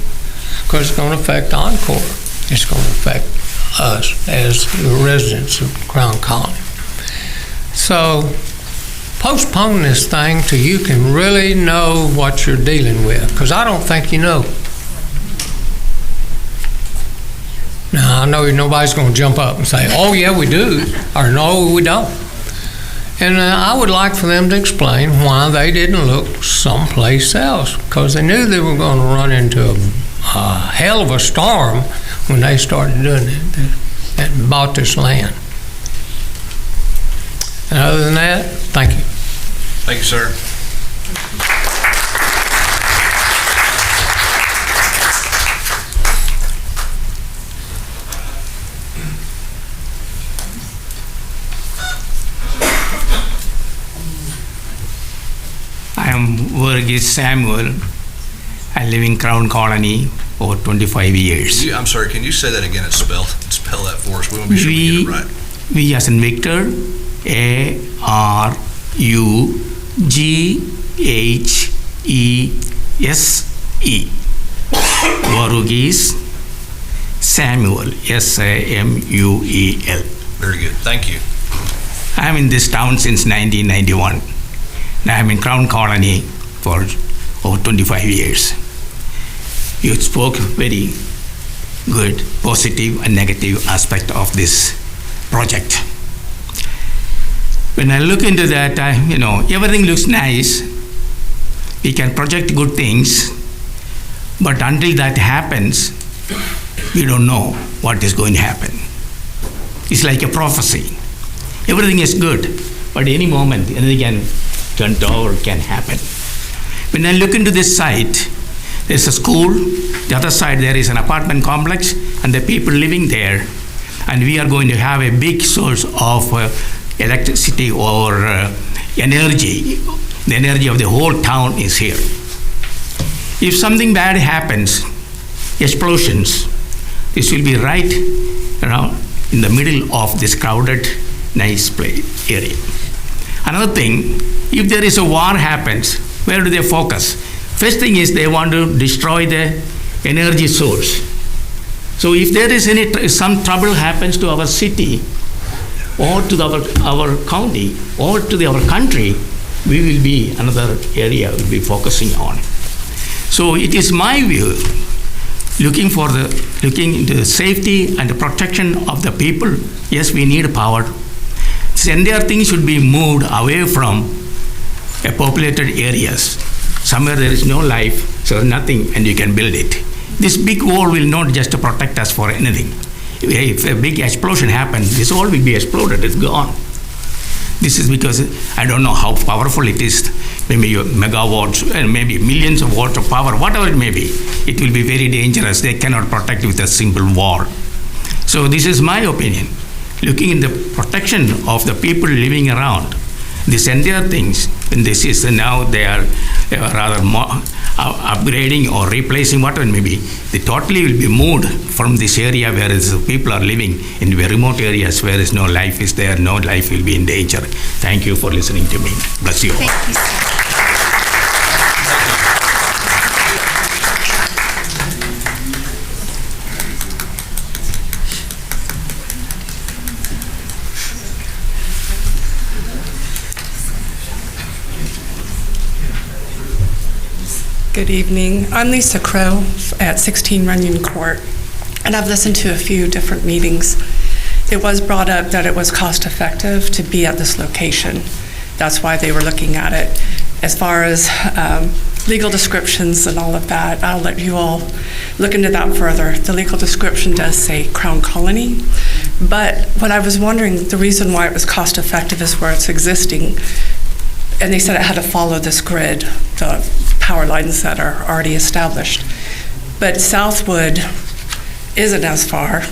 because it's going to affect Encore. It's going to affect us as the residents of Crown Colony. So postpone this thing till you can really know what you're dealing with, because I don't think you know. Now, I know nobody's going to jump up and say, oh, yeah, we do, or no, we don't. And I would like for them to explain why they didn't look someplace else, because they knew they were going to run into a hell of a storm when they started doing it and bought this land. And other than that, thank you. Thank you, sir. I am Verghese Samuel. I live in Crown Colony over 25 years. I'm sorry, can you say that again and spell that for us? We want to be sure we get it right. V as in Victor, A-R-U-G-H-E-S-E. Verghese Samuel, S-A-M-U-E-L. Very good, thank you. I'm in this town since 1991. I'm in Crown Colony for over 25 years. You spoke very good, positive and negative aspect of this project. When I look into that, everything looks nice. We can project good things, but until that happens, we don't know what is going to happen. It's like a prophecy. Everything is good, but any moment, anything can turn over, can happen. When I look into this site, there's a school, the other side there is an apartment complex, and the people living there, and we are going to have a big source of electricity or energy. The energy of the whole town is here. If something bad happens, explosions, this will be right in the middle of this crowded, nice area. Another thing, if there is a war happens, where do they focus? First thing is they want to destroy the energy source. So if there is some trouble happens to our city, or to our county, or to our country, we will be another area we'll be focusing on. So it is my view, looking into the safety and the protection of the people. Yes, we need power. This entire thing should be moved away from populated areas. Somewhere there is no life, so nothing, and you can build it. This big wall will not just protect us for anything. If a big explosion happens, this wall will be exploded, it's gone. This is because I don't know how powerful it is, maybe megawatts and maybe millions of watts of power, whatever it may be. It will be very dangerous. They cannot protect with a simple wall. So this is my opinion. Looking in the protection of the people living around, this entire things, and this is now they are rather upgrading or replacing whatever it may be. They totally will be moved from this area where people are living in very remote areas where no life is there, no life will be in danger. Thank you for listening to me. Bless you all. Thank you, sir. Good evening. I'm Lisa Crow at 16 Runyon Court, and I've listened to a few different meetings. It was brought up that it was cost-effective to be at this location. That's why they were looking at it. As far as legal descriptions and all of that, I'll let you all look into that further. The legal description does say Crown Colony, but what I was wondering, the reason why it was cost-effective is where it's existing, and they said it had to follow this grid, the power lines that are already established. But Southwood isn't as far,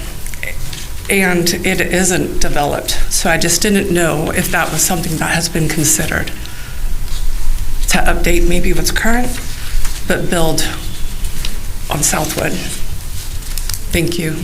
and it isn't developed. So I just didn't know if that was something that has been considered to update maybe what's current, but build on Southwood. Thank you.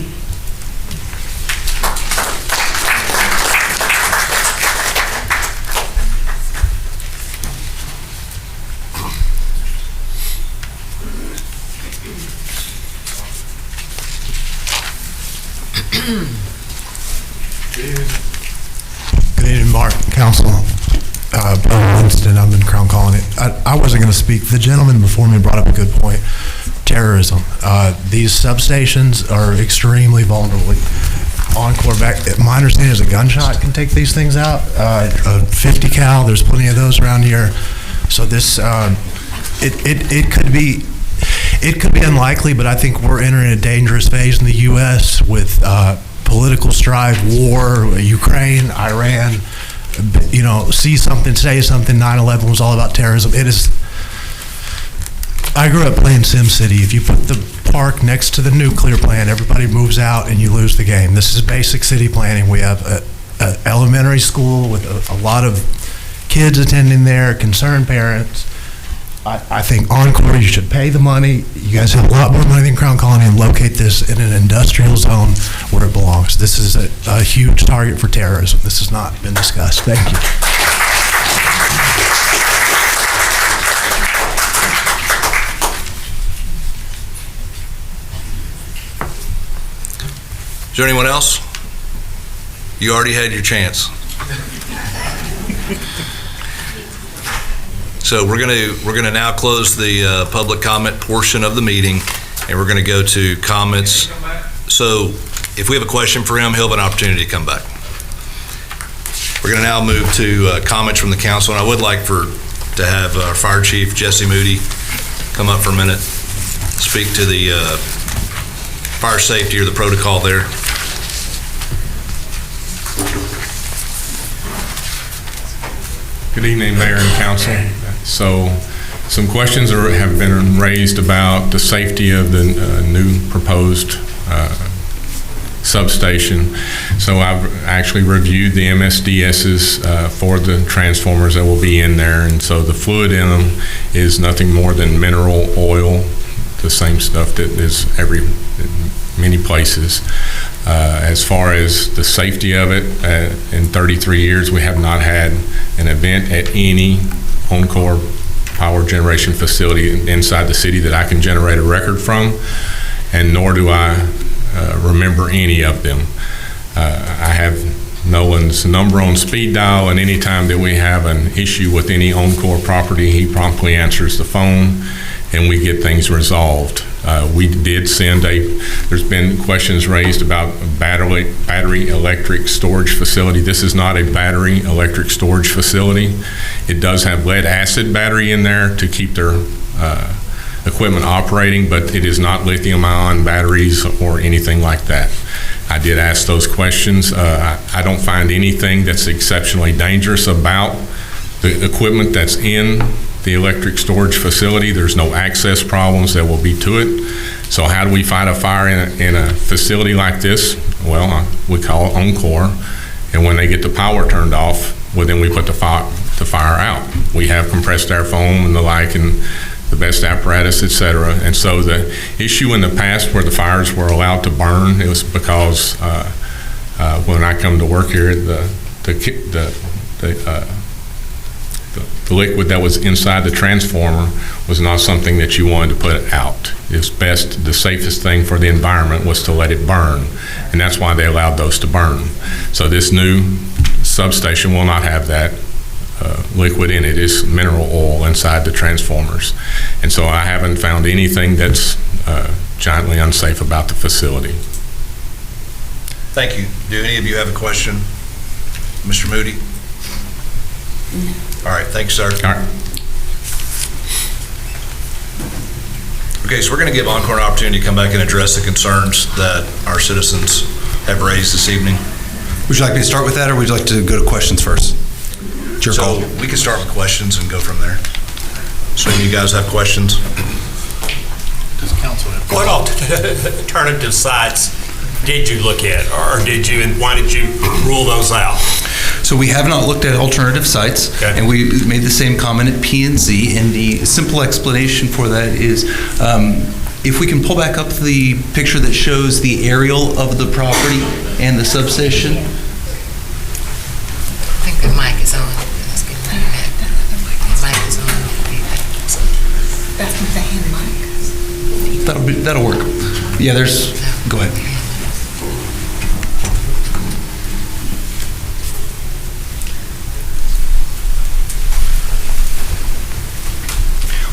Good evening, Mark, Council. Winston, I'm in Crown Colony. I wasn't going to speak. The gentleman before me brought up a good point. Terrorism. These substations are extremely vulnerable. Encore back, my understanding is a gunshot can take these things out. A 50 cal, there's plenty of those around here. So this, it could be unlikely, but I think we're entering a dangerous phase in the U.S. with political strife, war, Ukraine, Iran. You know, see something, say something. 9/11 was all about terrorism. It is. I grew up playing SimCity. If you put the park next to the nuclear plant, everybody moves out and you lose the game. This is basic city planning. We have an elementary school with a lot of kids attending there, concerned parents. I think Encore, you should pay the money. You guys have a lot more money than Crown Colony, and locate this in an industrial zone where it belongs. This is a huge target for terrorism. This has not been discussed. Thank you. Is there anyone else? You already had your chance. So we're gonna now close the public comment portion of the meeting, and we're gonna go to comments. So if we have a question for him, he'll have an opportunity to come back. We're gonna now move to comments from the council, and I would like to have our Fire Chief, Jesse Moody, come up for a minute, speak to the fire safety or the protocol there. Good evening, Mayor and Council. So some questions have been raised about the safety of the new proposed substation. So I've actually reviewed the MSDSs for the transformers that will be in there, and so the fluid in them is nothing more than mineral oil, the same stuff that is many places. As far as the safety of it, in 33 years, we have not had an event at any Encore power generation facility inside the city that I can generate a record from, and nor do I remember any of them. I have Nolan's number on speed dial, and any time that we have an issue with any Encore property, he promptly answers the phone, and we get things resolved. We did send there's been questions raised about a battery electric storage facility. This is not a battery electric storage facility. It does have lead acid battery in there to keep their equipment operating, but it is not lithium ion batteries or anything like that. I did ask those questions. I don't find anything that's exceptionally dangerous about the equipment that's in the electric storage facility. There's no access problems that will be to it. So how do we fight a fire in a facility like this? Well, we call it Encore, and when they get the power turned off, well, then we put the fire out. We have compressed air foam and the like, and the best apparatus, et cetera. And so the issue in the past where the fires were allowed to burn, it was because when I come to work here, the liquid that was inside the transformer was not something that you wanted to put out. It's best, the safest thing for the environment was to let it burn, and that's why they allowed those to burn. So this new substation will not have that liquid in it. It's mineral oil inside the transformers. And so I haven't found anything that's giantly unsafe about the facility. Thank you. Do any of you have a question? Mr. Moody? All right, thanks, sir. All right. Okay, so we're going to give Encore an opportunity to come back and address the concerns that our citizens have raised this evening. Would you like me to start with that, or would you like to go to questions first? It's your call. We can start with questions and go from there. So you guys have questions? Does council have what alternative sites did you look at, or did you, and why did you rule those out? So we have not looked at alternative sites, and we made the same comment at P&Z, and the simple explanation for that is if we can pull back up the picture that shows the aerial of the property and the substation. I think the mic is on. Let's get the mic is on. That's the hand mic. That'll work. Yeah, go ahead.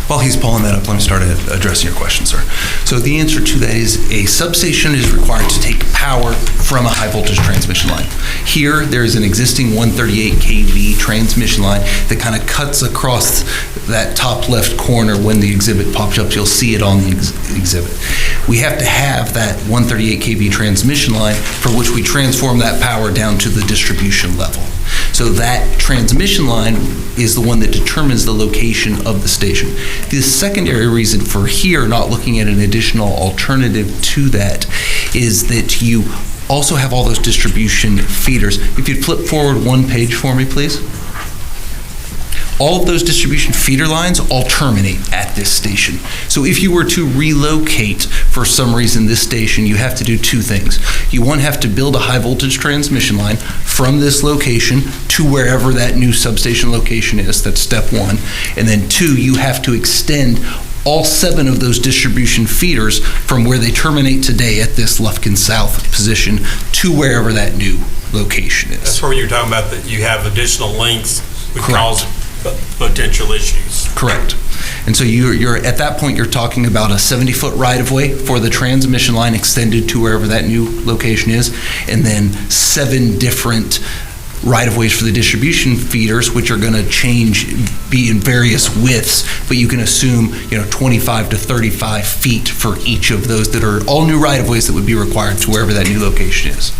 While he's pulling that up, let me start addressing your question, sir. So the answer to that is a substation is required to take power from a high voltage transmission line. Here, there is an existing 138 kV transmission line that kind of cuts across that top left corner. When the exhibit pops up, you'll see it on the exhibit. We have to have that 138 kV transmission line for which we transform that power down to the distribution level. So that transmission line is the one that determines the location of the station. The secondary reason for here not looking at an additional alternative to that is that you also have all those distribution feeders. If you'd flip forward one page for me, please. All of those distribution feeder lines all terminate at this station. So if you were to relocate for some reason this station, you have to do two things. You, one, have to build a high voltage transmission line from this location to wherever that new substation location is. That's step one. And then two, you have to extend all 7 of those distribution feeders from where they terminate today at this Lufkin South position to wherever that new location is. That's where you're talking about that you have additional links would cause potential issues. Correct. And so you're at that point, you're talking about a 70-foot right-of-way for the transmission line extended to wherever that new location is, and then 7 different right-of-ways for the distribution feeders, which are going to be in various widths, but you can assume 25 to 35 feet for each of those that are all new right-of-ways that would be required to wherever that new location is.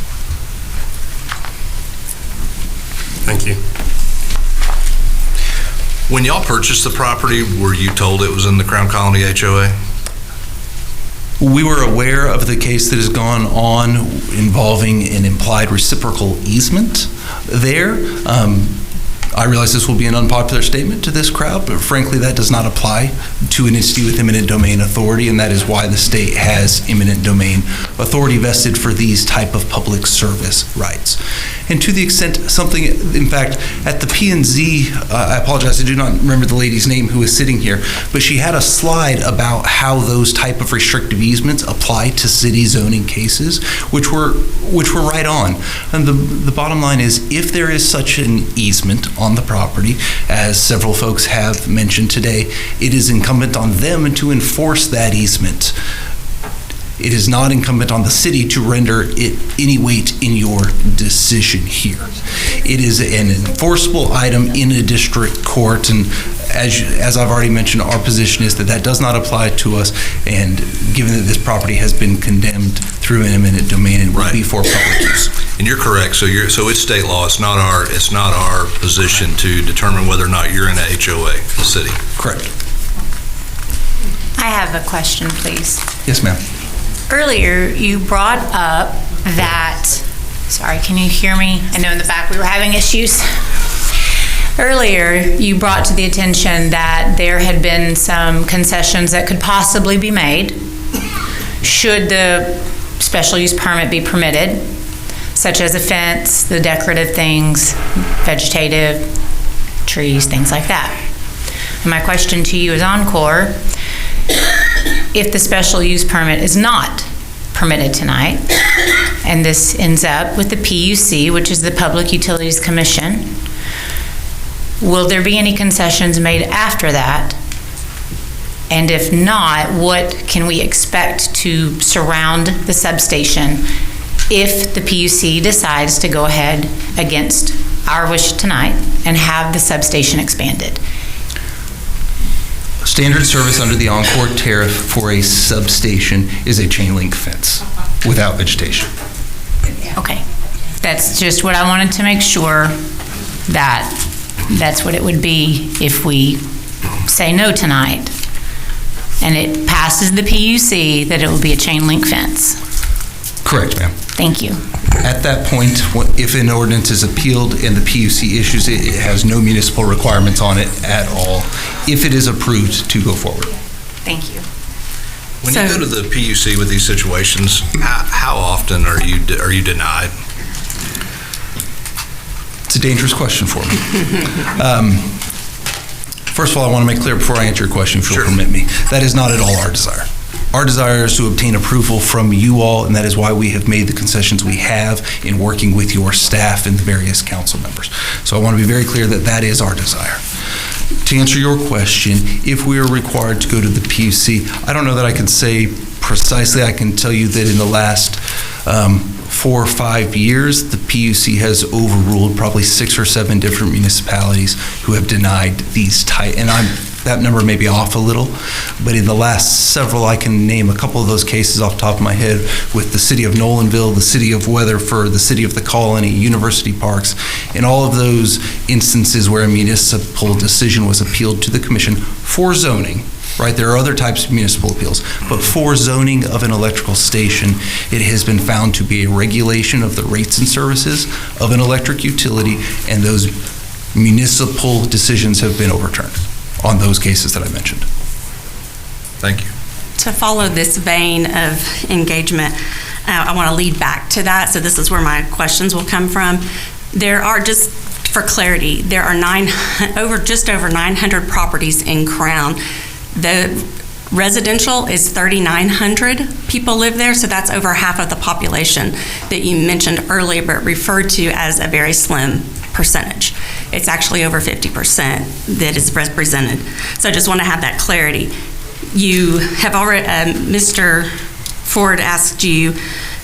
Thank you. When y'all purchased the property, were you told it was in the Crown Colony HOA? We were aware of the case that has gone on involving an implied reciprocal easement there. I realize this will be an unpopular statement to this crowd, but frankly, that does not apply to an entity with eminent domain authority, and that is why the state has eminent domain authority vested for these type of public service rights. And to the extent something, in fact, at the P&Z, I apologize, I do not remember the lady's name who was sitting here, but she had a slide about how those type of restrictive easements apply to city zoning cases, which were right on. And the bottom line is, if there is such an easement on the property, as several folks have mentioned today, it is incumbent on them to enforce that easement. It is not incumbent on the city to render it any weight in your decision here. It is an enforceable item in a district court, and as I've already mentioned, our position is that that does not apply to us, and given that this property has been condemned through an eminent domain, it will be for public use. And you're correct. So it's state law. It's not our position to determine whether or not you're in a HOA, the city. Correct. I have a question, please. Yes, ma'am. Earlier, you brought up that, sorry, can you hear me? I know in the back we were having issues. Earlier, you brought to the attention that there had been some concessions that could possibly be made should the special use permit be permitted, such as a fence, the decorative things, vegetative, trees, things like that. And my question to you is Encore, if the special use permit is not permitted tonight, and this ends up with the PUC, which is the Public Utilities Commission, Will there be any concessions made after that? And if not, what can we expect to surround the substation if the PUC decides to go ahead against our wish tonight and have the substation expanded? Standard service under the Encore tariff for a substation is a chain link fence without vegetation. Okay. That's just what I wanted to make sure, that that's what it would be if we say no tonight and it passes the PUC, that it will be a chain link fence. Correct, ma'am. Thank you. At that point, if an ordinance is appealed and the PUC issues it, it has no municipal requirements on it at all, if it is approved to go forward. Thank you. When you go to the PUC with these situations, how often are you denied? It's a dangerous question for me. First of all, I want to make clear before I answer your question, if you'll permit me, that is not at all our desire. Our desire is to obtain approval from you all, and that is why we have made the concessions we have in working with your staff and the various council members. So I want to be very clear that that is our desire. To answer your question, if we are required to go to the PUC, I don't know that I can say precisely. I can tell you that in the last 4 or 5 years, the PUC has overruled probably 6 or 7 different municipalities who have denied these type, and that number may be off a little, but in the last several, I can name a couple of those cases off the top of my head with the city of Nolanville, the city of Weatherford, the city of the Colony, University Parks, and all of those instances where a municipal decision was appealed to the commission for zoning. Right, there are other types of municipal appeals, but for zoning of an electrical station, it has been found to be a regulation of the rates and services of an electric utility, and those municipal decisions have been overturned on those cases that I mentioned. Thank you. To follow this vein of engagement, I want to lead back to that, so this is where my questions will come from. There are, just for clarity, there are just over 900 properties in Crown. The residential is 3,900 people live there, so that's over half of the population that you mentioned earlier, but referred to as a very slim percentage. It's actually over 50% that is represented. So I just want to have that clarity. You have already, Mr. Ford asked you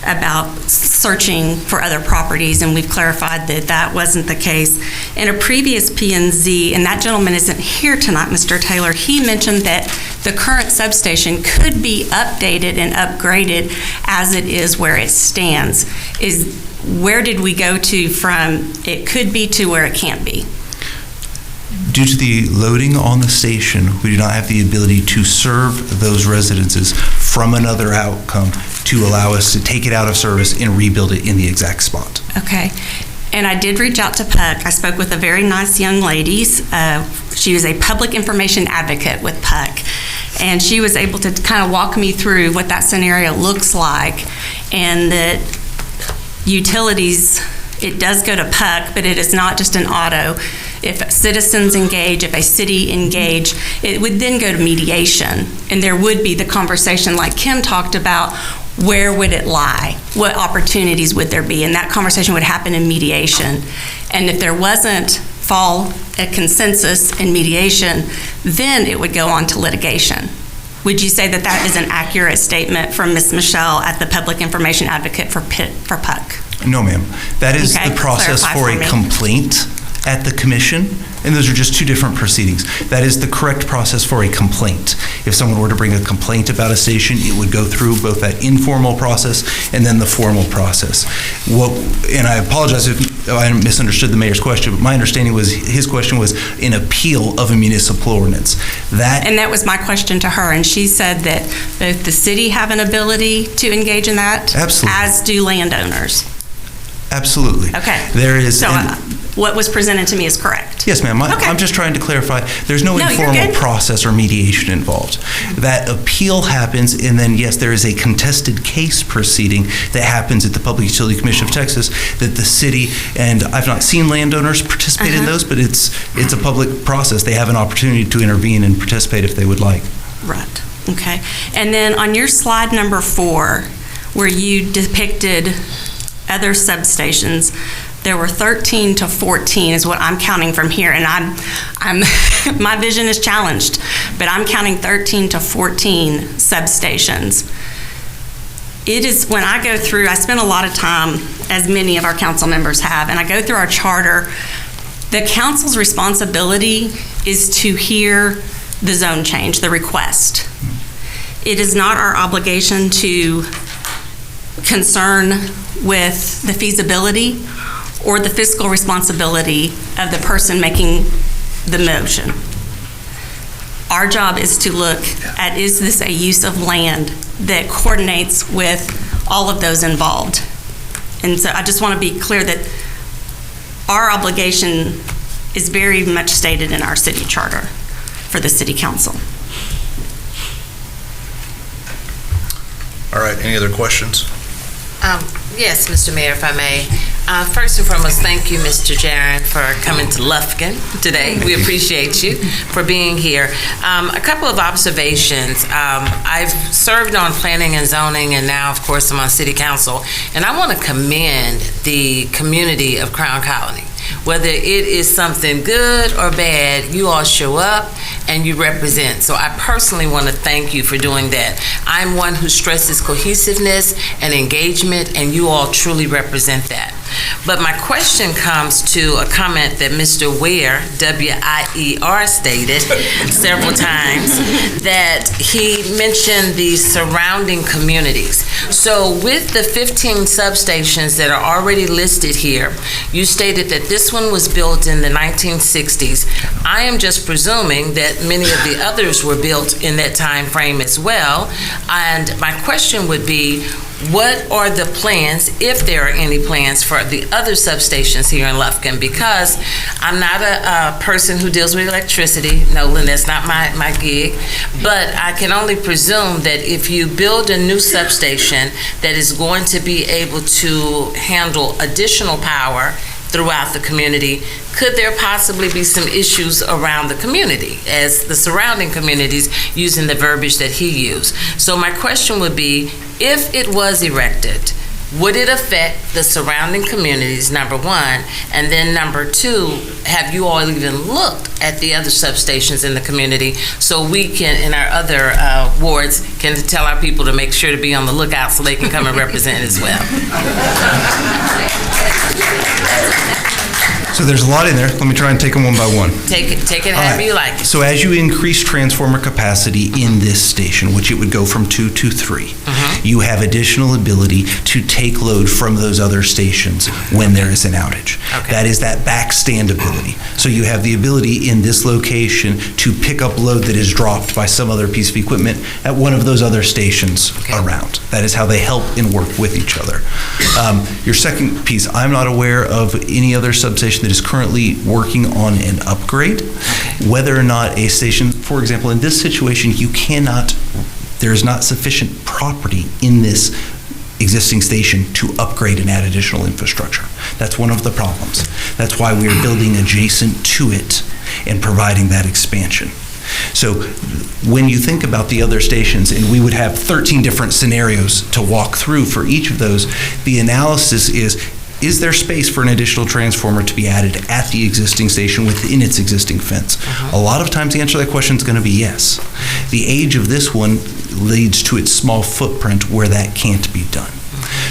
about searching for other properties, and we've clarified that that wasn't the case. In a previous P&Z, and that gentleman isn't here tonight, Mr. Taylor, he mentioned that the current substation could be updated and upgraded as it is where it stands. Where did we go to from it could be to where it can't be? Due to the loading on the station, we do not have the ability to serve those residences from another outcome to allow us to take it out of service and rebuild it in the exact spot. Okay. And I did reach out to PUC. I spoke with a very nice young lady. She was a public information advocate with PUC. And she was able to kind of walk me through what that scenario looks like, and that utilities, it does go to PUC, but it is not just an auto. If citizens engage, if a city engage, it would then go to mediation. And there would be the conversation like Kim talked about, where would it lie? What opportunities would there be? And that conversation would happen in mediation. And if there wasn't a consensus in mediation, then it would go on to litigation. Would you say that that is an accurate statement from Ms. Michelle at the Public Information Advocate for PUC? No, ma'am. That is the process for a complaint at the commission, and those are just two different proceedings. That is the correct process for a complaint. If someone were to bring a complaint about a station, it would go through both that informal process and then the formal process. And I apologize if I misunderstood the mayor's question, but my understanding was his question was an appeal of a municipal ordinance. And that was my question to her, and she said that both the city have an ability to engage in that, absolutely, as do landowners. Absolutely. Okay. There is. So what was presented to me is correct. Yes, ma'am. I'm just trying to clarify. There's no informal process or mediation involved. That appeal happens, and then, yes, there is a contested case proceeding that happens at the Public Utility Commission of Texas that the city, and I've not seen landowners participate in those, but it's a public process. They have an opportunity to intervene and participate if they would like. Right. Okay. And then on your slide number 4, where you depicted other substations, There were 13 to 14 is what I'm counting from here, and I'm my vision is challenged, but I'm counting 13 to 14 substations. It is, when I go through, I spend a lot of time, as many of our council members have, and I go through our charter. The council's responsibility is to hear the zone change, the request. It is not our obligation to concern with the feasibility or the fiscal responsibility of the person making the motion. Our job is to look at, is this a use of land that coordinates with all of those involved? And so I just want to be clear that our obligation is very much stated in our city charter for the city council. All right, any other questions? Yes, Mr. Mayor, if I may. First and foremost, thank you, Mr. Jaron, for coming to Lufkin today. We appreciate you for being here. A couple of observations. I've served on planning and zoning, and now, of course, I'm on city council, and I want to commend the community of Crown Colony. Whether it is something good or bad, you all show up and you represent. So I personally want to thank you for doing that. I'm one who stresses cohesiveness and engagement, and you all truly represent that. But my question comes to a comment that Mr. Ware, W-I-E-R, stated several times, that he mentioned the surrounding communities. So with the 15 substations that are already listed here, you stated that this one was built in the 1960s. I am just presuming that many of the others were built in that time frame as well. And my question would be, what are the plans, if there are any plans, for the other substations here in Lufkin? Because I'm not a person who deals with electricity, Nolan, that's not my gig, but I can only presume that if you build a new substation that is going to be able to handle additional power throughout the community, could there possibly be some issues around the community, as the surrounding communities, using the verbiage that he used? So my question would be, if it was erected, would it affect the surrounding communities, number one? And then number two, have you all even looked at the other substations in the community so we can, in our other wards, can tell our people to make sure to be on the lookout so they can come and represent as well? So there's a lot in there. Let me try and take them one by one. Take it however you like. So as you increase transformer capacity in this station, which it would go from 2 to 3, you have additional ability to take load from those other stations when there is an outage. Okay. That is that backstand ability. So you have the ability in this location to pick up load that is dropped by some other piece of equipment at one of those other stations around. That is how they help and work with each other. Your second piece, I'm not aware of any other substation that is currently working on an upgrade. Whether or not a station, for example, in this situation, there is not sufficient property in this existing station to upgrade and add additional infrastructure. That's one of the problems. That's why we are building adjacent to it and providing that expansion. So when you think about the other stations, and we would have 13 different scenarios to walk through for each of those, the analysis is there space for an additional transformer to be added at the existing station within its existing fence? A lot of times the answer to that question is going to be yes. The age of this one leads to its small footprint where that can't be done.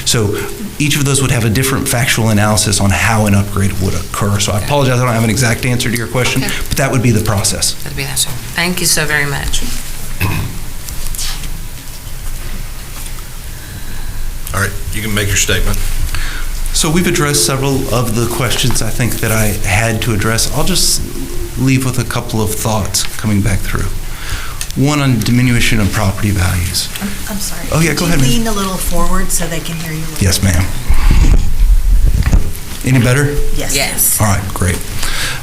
So each of those would have a different factual analysis on how an upgrade would occur. So I apologize, I don't have an exact answer to your question, but that would be the process. That'd be the answer. Thank you so very much. All right, you can make your statement. So we've addressed several of the questions I think that I had to address. I'll just leave with a couple of thoughts coming back through. One on diminution of property values. I'm sorry. Oh, yeah, go ahead, Could ma'am. you lean a little forward so they can hear you? Yes, ma'am. Any better? Yes. Yes. All right, great.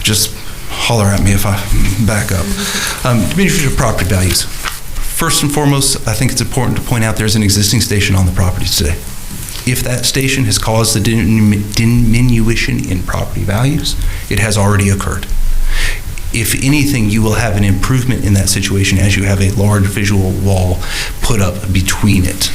Just holler at me if I back up. Diminution of property values. First and foremost, I think it's important to point out there's an existing station on the properties today. If that station has caused the diminution in property values, it has already occurred. If anything, you will have an improvement in that situation as you have a large visual wall put up between it.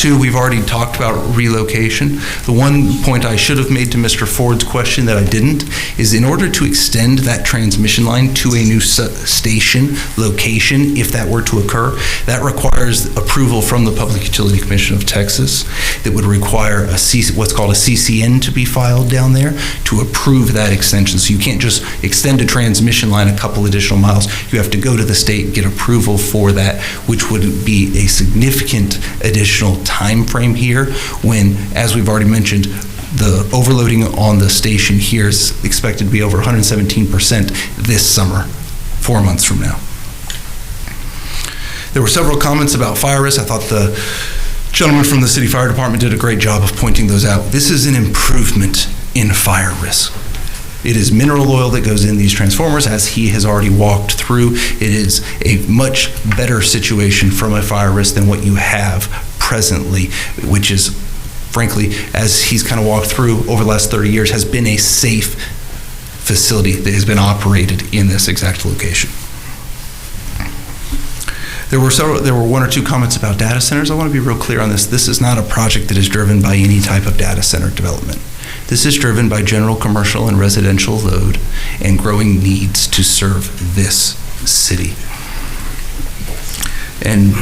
2, we've already talked about relocation. The one point I should have made to Mr. Ford's question that I didn't is in order to extend that transmission line to a new station location, if that were to occur, that requires approval from the Public Utility Commission of Texas. That would require what's called a CCN to be filed down there to approve that extension. So you can't just extend a transmission line a couple additional miles. You have to go to the state and get approval for that, which would be a significant additional time frame here when, as we've already mentioned, the overloading on the station here is expected to be over 117% this summer, 4 months from now. There were several comments about fire risk. I thought the gentleman from the city fire department did a great job of pointing those out. This is an improvement in fire risk. It is mineral oil that goes in these transformers, as he has already walked through. It is a much better situation from a fire risk than what you have presently, which is, frankly, as he's kind of walked through over the last 30 years, has been a safe facility that has been operated in this exact location. There were one or two comments about data centers. I want to be real clear on this. This is not a project that is driven by any type of data center development. This is driven by general commercial and residential load and growing needs to serve this city. And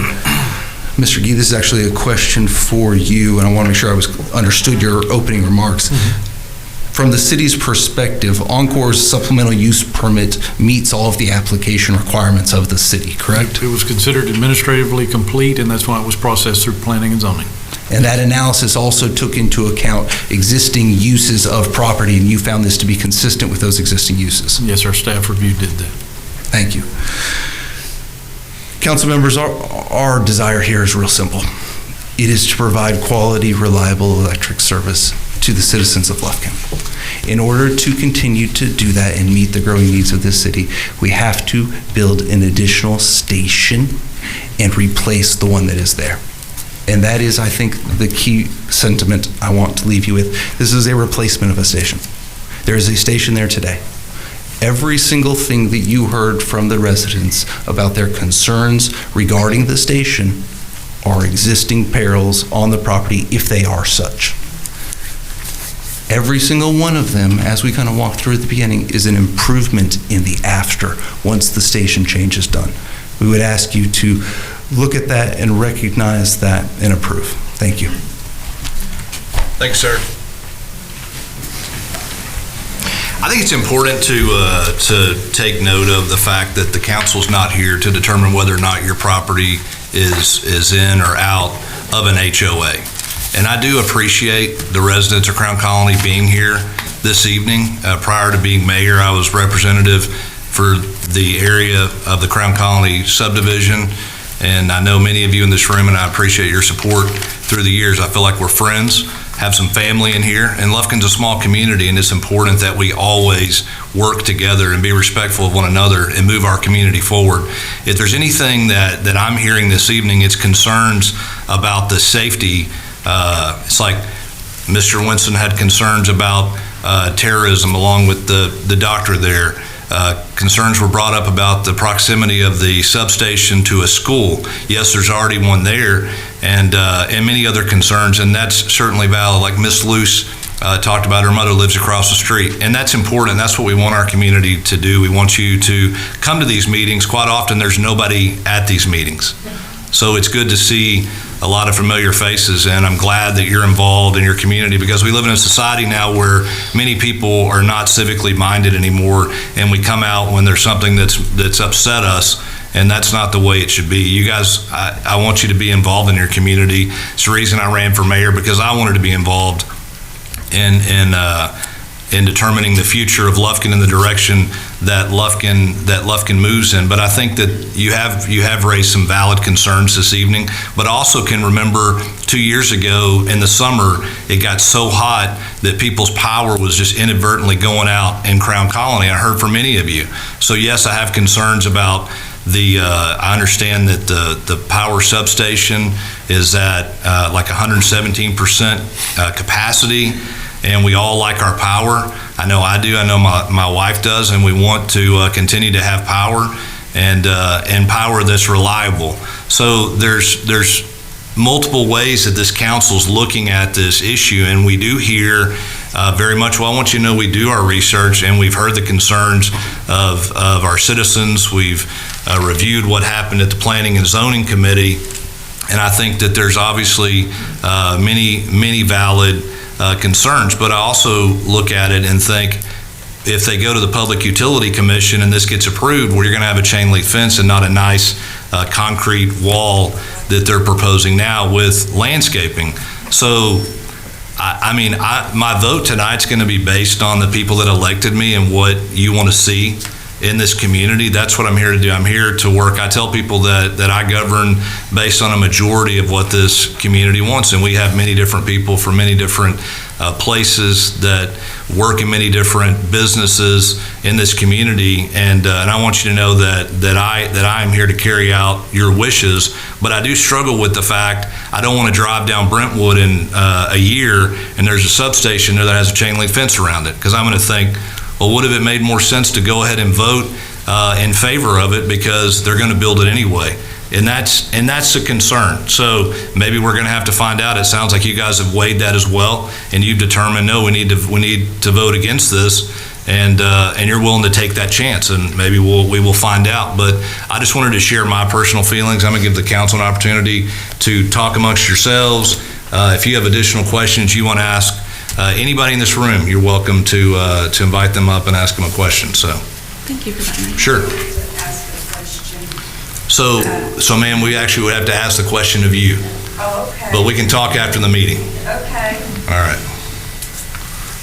Mr. Gee, this is actually a question for you, and I want to make sure I understood your opening remarks. From the city's perspective, Encore's supplemental use permit meets all of the application requirements of the city, correct? It was considered administratively complete, and that's why it was processed through planning and zoning. And that analysis also took into account existing uses of property, and you found this to be consistent with those existing uses? Yes, our staff review did that. Thank you. Council members, our desire here is real simple. It is to provide quality, reliable electric service to the citizens of Lufkin. In order to continue to do that and meet the growing needs of this city, we have to build an additional station and replace the one that is there. And that is, I think, the key sentiment I want to leave you with. This is a replacement of a station. There is a station there today. Every single thing that you heard from the residents about their concerns regarding the station are existing perils on the property if they are such. Every single one of them, as we kind of walked through at the beginning, is an improvement in the after once the station change is done. We would ask you to look at that and recognize that and approve. Thank you. Thanks, sir. I think it's important to take note of the fact that the council's not here to determine whether or not your property is in or out of an HOA. And I do appreciate the residents of Crown Colony being here this evening. Prior to being mayor, I was representative for the area of the Crown Colony subdivision. And I know many of you in this room, and I appreciate your support through the years. I feel like we're friends, have some family in here, and Lufkin's a small community, and it's important that we always work together and be respectful of one another and move our community forward. If there's anything that I'm hearing this evening, it's concerns about the safety. It's like Mr. Winston had concerns about terrorism along with the doctor there. Concerns were brought up about the proximity of the substation to a school. Yes, there's already one there, and many other concerns, and that's certainly valid. Like Miss Luce talked about, her mother lives across the street, and that's important. That's what we want our community to do. We want you to come to these meetings. Quite often, there's nobody at these meetings, so it's good to see a lot of familiar faces, and I'm glad that you're involved in your community, because we live in a society now where many people are not civically minded anymore, and we come out when there's something that's upset us, and that's not the way it should be. You guys, I want you to be involved in your community. It's the reason I ran for mayor, because I wanted to be involved in determining the future of Lufkin and the direction that Lufkin moves in. But I think that you have raised some valid concerns this evening, but also can remember 2 years ago in the summer, it got so hot that people's power was just inadvertently going out in Crown Colony. I heard from many of you. So yes, I have concerns about I understand that the power substation is at like 117% capacity, and we all like our power. I know I do. I know my wife does, and we want to continue to have power and power that's reliable. So there's multiple ways that this council's looking at this issue, and we do hear very much, well, I want you to know we do our research, and we've heard the concerns of our citizens. We've reviewed what happened at the Planning and Zoning Committee, and I think that there's obviously many valid concerns, but I also look at it and think, if they go to the Public Utility Commission and this gets approved, well, you're going to have a chain link fence and not a nice concrete wall that they're proposing now with landscaping. So, my vote tonight's going to be based on the people that elected me and what you want to see in this community. That's what I'm here to do. I'm here to work. I tell people that I govern based on a majority of what this community wants, and we have many different people from many different places that work in many different businesses in this community, and I want you to know that I am here to carry out your wishes. But I do struggle with the fact I don't want to drive down Brentwood in a year and there's a substation there that has a chain link fence around it, because I'm going to think, well, would have it made more sense to go ahead and vote in favor of it because they're going to build it anyway? And that's a concern. So maybe we're going to have to find out. It sounds like you guys have weighed that as well, and you've determined, no, we need to vote against this, and you're willing to take that chance, and maybe we will find out. But I just wanted to share my personal feelings. I'm going to give the council an opportunity to talk amongst yourselves. If you have additional questions you want to ask anybody in this room, you're welcome to invite them up and ask them a question. So, thank you for that. Sure. So, ma'am, we actually would have to ask the question of you. Oh, okay. But we can talk after the meeting. Okay. All right.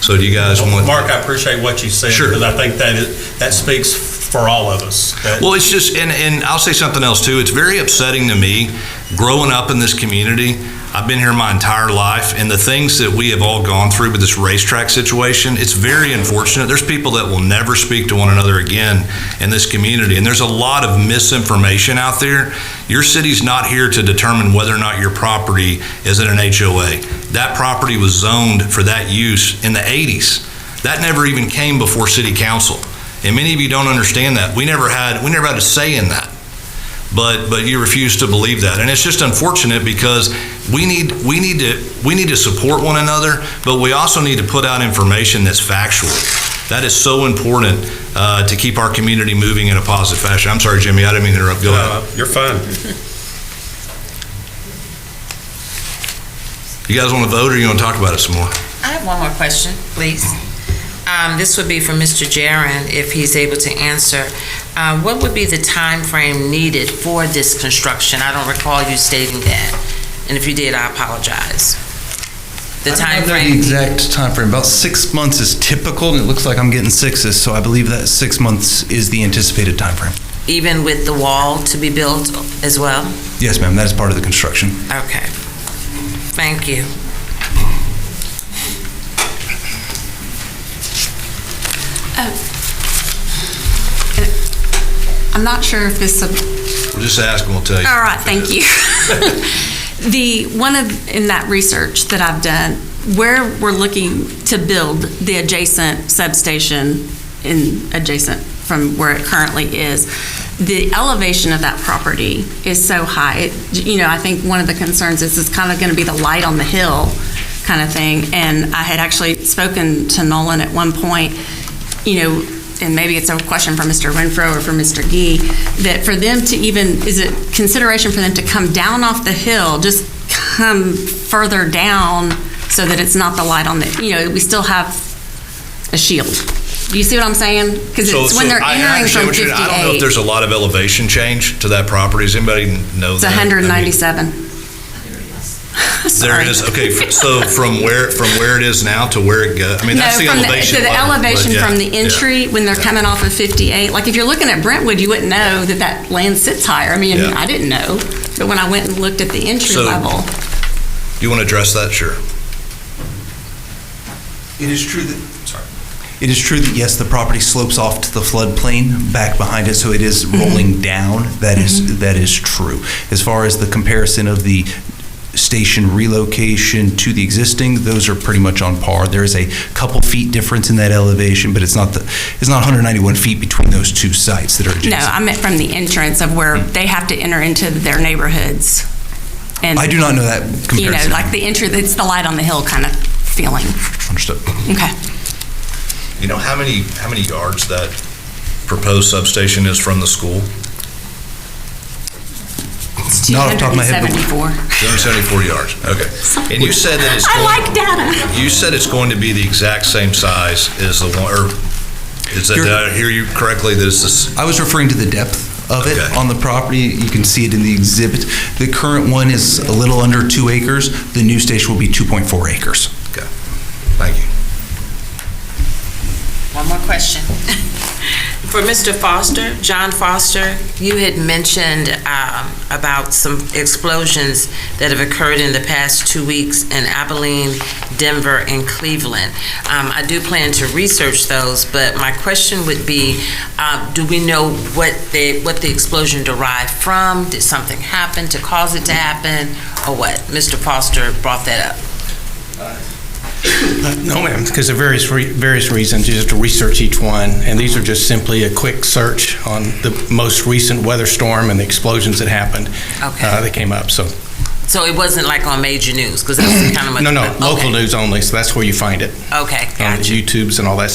So do you guys want... Mark, I appreciate what you said. Sure. Because I think that speaks for all of us. Well, it's just, and I'll say something else too. It's very upsetting to me, growing up in this community. I've been here my entire life, and the things that we have all gone through with this racetrack situation, it's very unfortunate. There's people that will never speak to one another again in this community, and there's a lot of misinformation out there. Your city's not here to determine whether or not your property is in an HOA. That property was zoned for that use in the 80s. That never even came before city council, and many of you don't understand that. We never had a say in that. But you refuse to believe that, and it's just unfortunate because we need to support one another, but we also need to put out information that's factual. That is so important to keep our community moving in a positive fashion. I'm sorry, Jimmy, I didn't mean to interrupt. Go ahead. You're fine. You guys want to vote, or you want to talk about it some more? I have one more question, please. This would be for Mr. Jaron, if he's able to answer. What would be the time frame needed for this construction? I don't recall you stating that, and if you did, I apologize. The time frame. The exact time frame, about 6 months is typical, and it looks like I'm getting sixes, so I believe that 6 months is the anticipated time frame. Even with the wall to be built as well? Yes, ma'am, that is part of the construction. Okay. Thank you. I'm not sure if this... We'll just ask and we'll tell you. All right, thank you. In that research that I've done, where we're looking to build the adjacent substation adjacent from where it currently is, the elevation of that property is so high. I think one of the concerns is it's kind of going to be the light on the hill kind of thing. And I had actually spoken to Nolan at one point, and maybe it's a question for Mr. Renfro or for Mr. Gee, that for them to is it consideration for them to come down off the hill, just come further down so that it's not the light on the, we still have a shield. Do you see what I'm saying? Because it's when they're entering from 58. I don't know if there's a lot of elevation change to that property. Does anybody know it's that? It's 197. There it is. Okay, so from where it is now to where it goes. That's the elevation. The elevation from the entry when they're coming off of 58. Like if you're looking at Brentwood, you wouldn't know that land sits higher. I didn't know, but when I went and looked at the entry level. Do you want to address that? Sure. It is true that. It is true that yes, the property slopes off to the floodplain back behind it, so it is rolling down. That is true. As far as the comparison of the station relocation to the existing, those are pretty much on par. There is a couple feet difference in that elevation, but it's not 191 feet between those two sites that are adjacent. No, I meant from the entrance of where they have to enter into their neighborhoods. And, I do not know that comparison. you know, like the entry, it's the light on the hill kind of feeling. Understood. Okay. You know how many yards that proposed substation is from the school? It's Not off the top of my head, but- 274. 274 yards, okay. And you said that it's I going... like data. You said it's going to be the exact same size as the one, or is that, did I hear you correctly, that it's this... I was referring to the depth of it Okay. on the property. You can see it in the exhibit. The current one is a little under 2 acres. The new station will be 2.4 acres. Okay, thank you. One more question. For Mr. Foster, John Foster, you had mentioned about some explosions that have occurred in the past 2 weeks in Abilene, Denver, and Cleveland. I do plan to research those, but my question would be, do we know what the explosion derived from? Did something happen to cause it to happen, or what? Mr. Foster brought that up. No, ma'am, because of various reasons. You have to research each one, and these are just simply a quick search on the most recent weather storm and the explosions that happened. Okay. That came up, so. So it wasn't like on major news, because that's kind of... No, Okay. local news only, so that's where you find it. Okay, On gotcha. YouTubes and all that,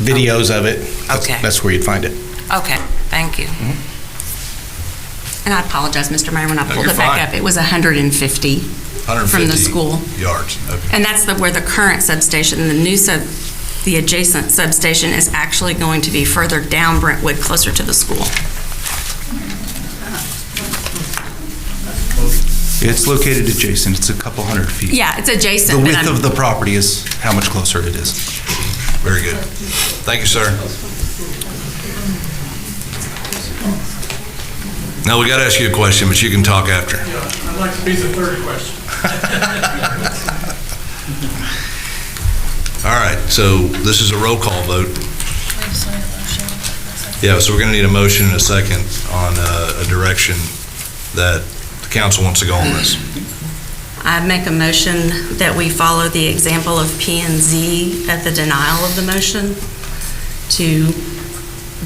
videos of it. Okay. That's where you'd find it. Okay, thank you. And I apologize, Mr. Mayor, when I pulled you're it back fine. up, it was 150 from the school. Yards, okay. And that's where the current substation, and the adjacent substation is actually going to be further down Brentwood, closer to the school. It's located adjacent. It's a couple hundred feet. Yeah, it's adjacent. The but width I'm- of the property is how much closer it is. Very good. Thank you, sir. Now, we got to ask you a question, but you can talk after. I'd like to be the third question. All right, so this is a roll call vote. Yeah, so we're going to need a motion and a second on a direction that the council wants to go on this. I make a motion that we follow the example of P and Z at the denial of the motion to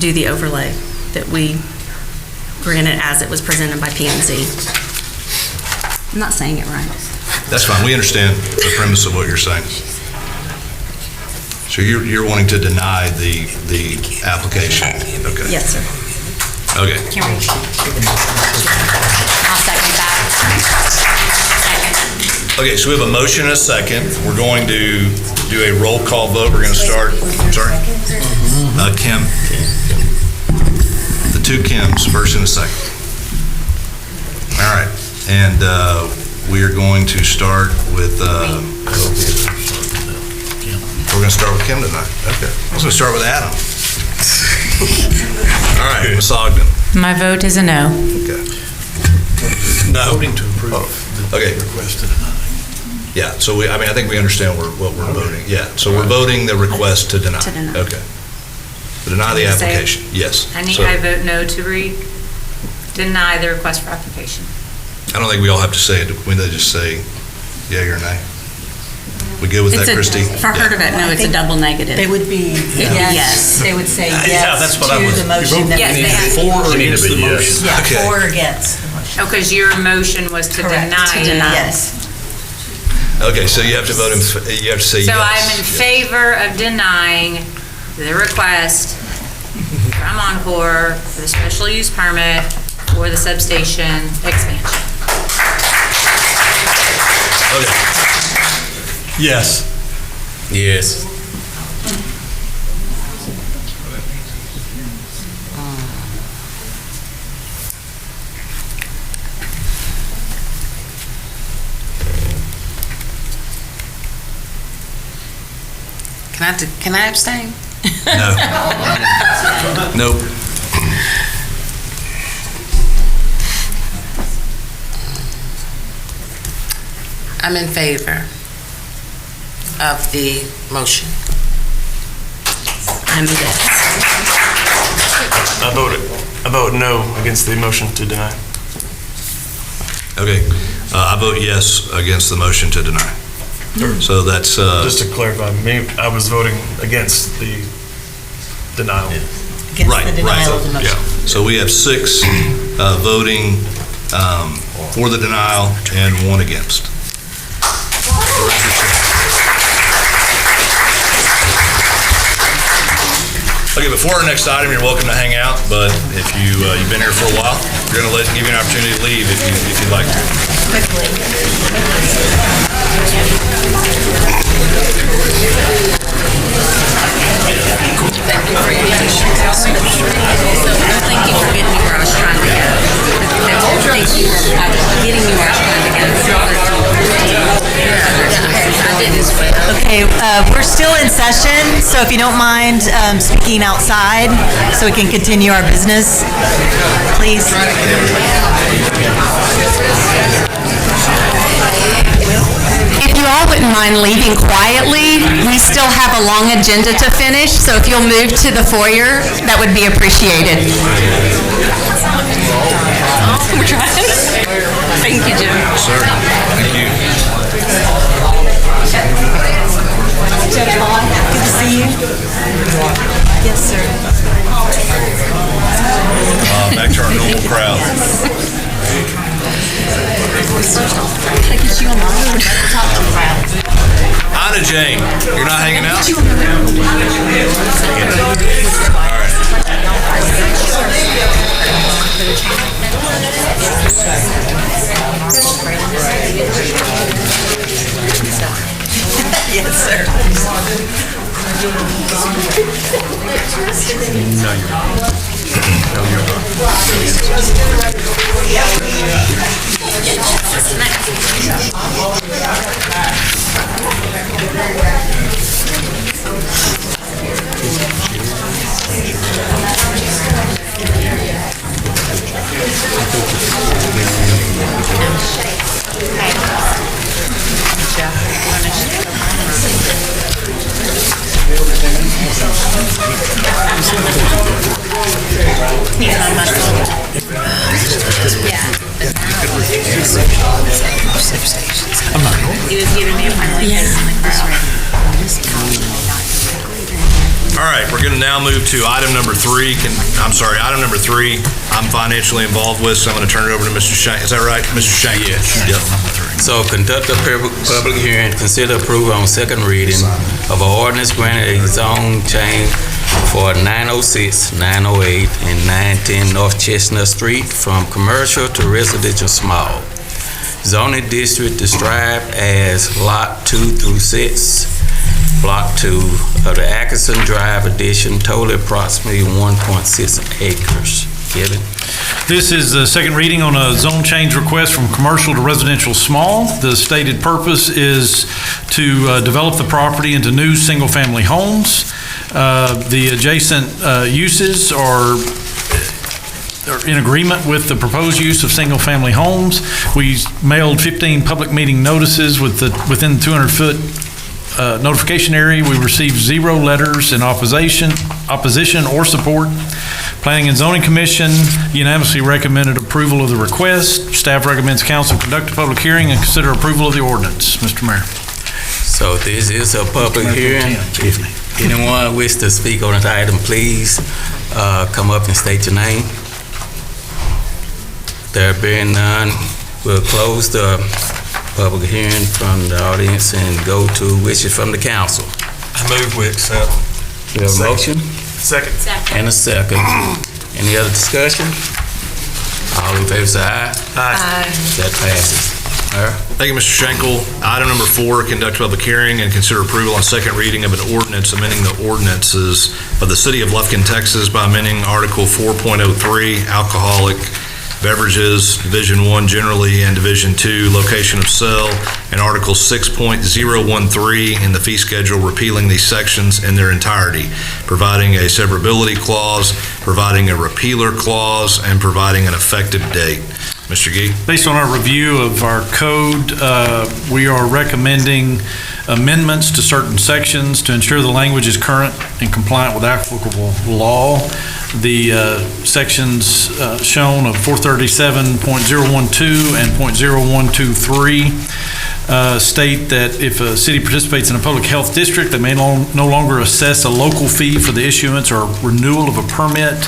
do the overlay that we granted as it was presented by P and Z. I'm not saying it right. That's fine, we understand the premise of what you're saying. So you're wanting to deny the application? Okay. Yes, sir. Okay. I'll second that. Okay, so we have a motion and a second. We're going to do a roll call vote. We're going to start, I'm sorry? Kim. The two Kims, first and a second. All right, and we are going to start with, we're going to start with Kim tonight. Okay. I was going to start with Adam. All right, Ms. Ogden. My vote is a no. Okay. No. Voting to approve the request to deny. Yeah, so I think we understand what we're voting. Yeah, so we're voting the request to deny. To deny. Okay. To deny the Can you say it? application, yes. I So vote no to deny the request for application. I don't think we all have to say it. We just say yea or nay. We good with that, Kristi? For her to vote no, it's a double negative. They would be yes. They would say yes that's what to I was- the motion that Yes, we they have. have. For or against the motion? Yeah, Okay. for or against the motion. Oh, because your motion was to Correct. deny. To deny. Yes. Okay, so you have to vote, you have to say yes. So I'm in favor of denying the request from Encore for the special use permit for the substation expansion. Okay. Yes. Yes. Can I abstain? No. Nope. I'm in favor of the motion. I'm a yes. I vote no against the motion to deny. Okay, I vote yes against the motion to deny. So that's, Just to clarify, I was voting against the denial. Against right, the denial of the right, motion. yeah. So we have 6 voting for the denial, and 1 against. Okay, before our next item, you're welcome to hang out, but if you've been here for a while, we're going to give you an opportunity to leave if you'd like to. Thank you for your patience. Thank you for getting me where I was trying to go. Thank you for getting me where I was trying to go. I did as well. Okay, we're still in session, so if you don't mind speaking outside so we can continue our business, please. If you all wouldn't mind leaving quietly, we still have a long agenda to finish, so if you'll move to the foyer, that would be appreciated. We're trying. Thank you, Jim. Sir, thank you. Judge Hall, good to see you. Yes, sir. Back to our normal crowd. Anna Jane, you're not hanging out? All right. Yes, sir. No, you're not. No, you're All right, we're going to now move to item number 3. Item number 3, I'm financially involved with, so I'm going to turn it over to Mr. Shankle. Is that right, Mr. Shankle? Yes. Yep, number 3. So conduct a public hearing, consider approval on second reading of an ordinance granting a zone change for 906, 908, and 910 North Chestnut Street from commercial to residential small. Zoning district described as Lot 2 through 6, Block 2 of the Atkinson Drive addition, total approximately 1.6 acres. Kevin? This is the second reading on a zone change request from commercial to residential small. The stated purpose is to develop the property into new single-family homes. The adjacent uses are in agreement with the proposed use of single-family homes. We mailed 15 public meeting notices within the 200-foot notification area. We received 0 letters in opposition or support. Planning and Zoning Commission unanimously recommended approval of the request. Staff recommends council conduct a public hearing and consider approval of the ordinance. Mr. Mayor. So this is a public hearing. If anyone wish to speak on this item, please come up and state your name. There being none, we'll close the public hearing from the audience and go to wishes from the council. I move we accept. We have a motion? Second. And a second. Any other discussion? All in favor say aye. Aye. That passes. Thank you, Mr. Shankle. Item number 4, conduct a public hearing and consider approval on second reading of an ordinance amending the ordinances of the City of Lufkin, Texas by amending Article 4.03, alcoholic beverages, Division 1 generally, and Division 2 location of sale, and Article 6.013 in the fee schedule, repealing these sections in their entirety, providing a severability clause, providing a repealer clause, and providing an effective date. Mr. Gee? Based on our review of our code, we are recommending amendments to certain sections to ensure the language is current and compliant with applicable law. The sections shown of 437.012 and .0123 state that if a city participates in a public health district, they may no longer assess a local fee for the issuance or renewal of a permit.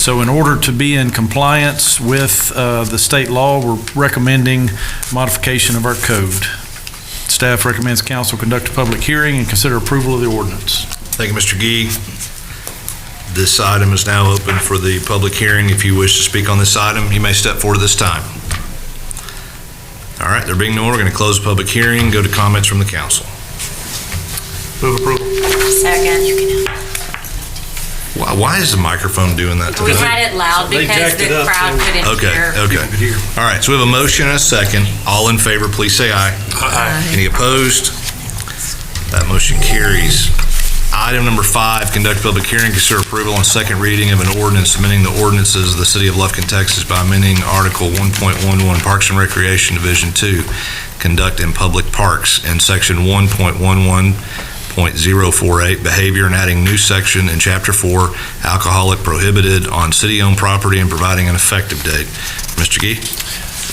So in order to be in compliance with the state law, we're recommending modification of our code. Staff recommends council conduct a public hearing and consider approval of the ordinance. Thank you, Mr. Gee. This item is now open for the public hearing. If you wish to speak on this item, you may step forward at this time. All right, there being no more, we're going to close the public hearing, go to comments from the council. Move approval. Second. Why is the microphone doing that today? We had it loud because the crowd couldn't hear. Okay. All right, so we have a motion and a second. All in favor, please say aye. Aye. Any opposed? That motion carries. Item number 5, conduct public hearing, consider approval on second reading of an ordinance amending the ordinances of the City of Lufkin, Texas by amending Article 1.11 Parks and Recreation Division 2, conduct in public parks, and Section 1.11.048 behavior, and adding new section in Chapter 4, alcoholic prohibited on city-owned property, and providing an effective date. Mr. Gee?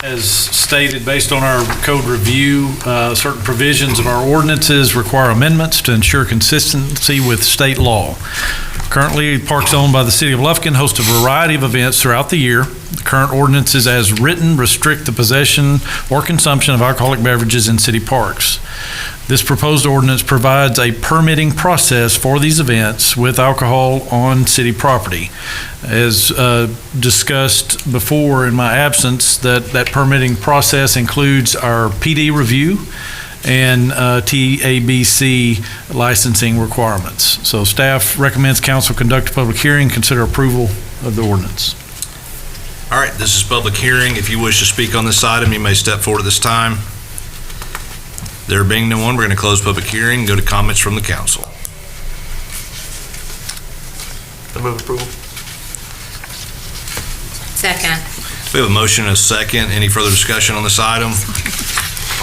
As stated, based on our code review, certain provisions of our ordinances require amendments to ensure consistency with state law. Currently, parks owned by the City of Lufkin host a variety of events throughout the year. The current ordinances as written restrict the possession or consumption of alcoholic beverages in city parks. This proposed ordinance provides a permitting process for these events with alcohol on city property. As discussed before in my absence, that permitting process includes our PD review and TABC licensing requirements. So staff recommends council conduct a public hearing, consider approval of the ordinance. All right, this is public hearing. If you wish to speak on this item, you may step forward at this time. There being no one, we're going to close public hearing, go to comments from the council. I move approval. Second. We have a motion and a second. Any further discussion on this item?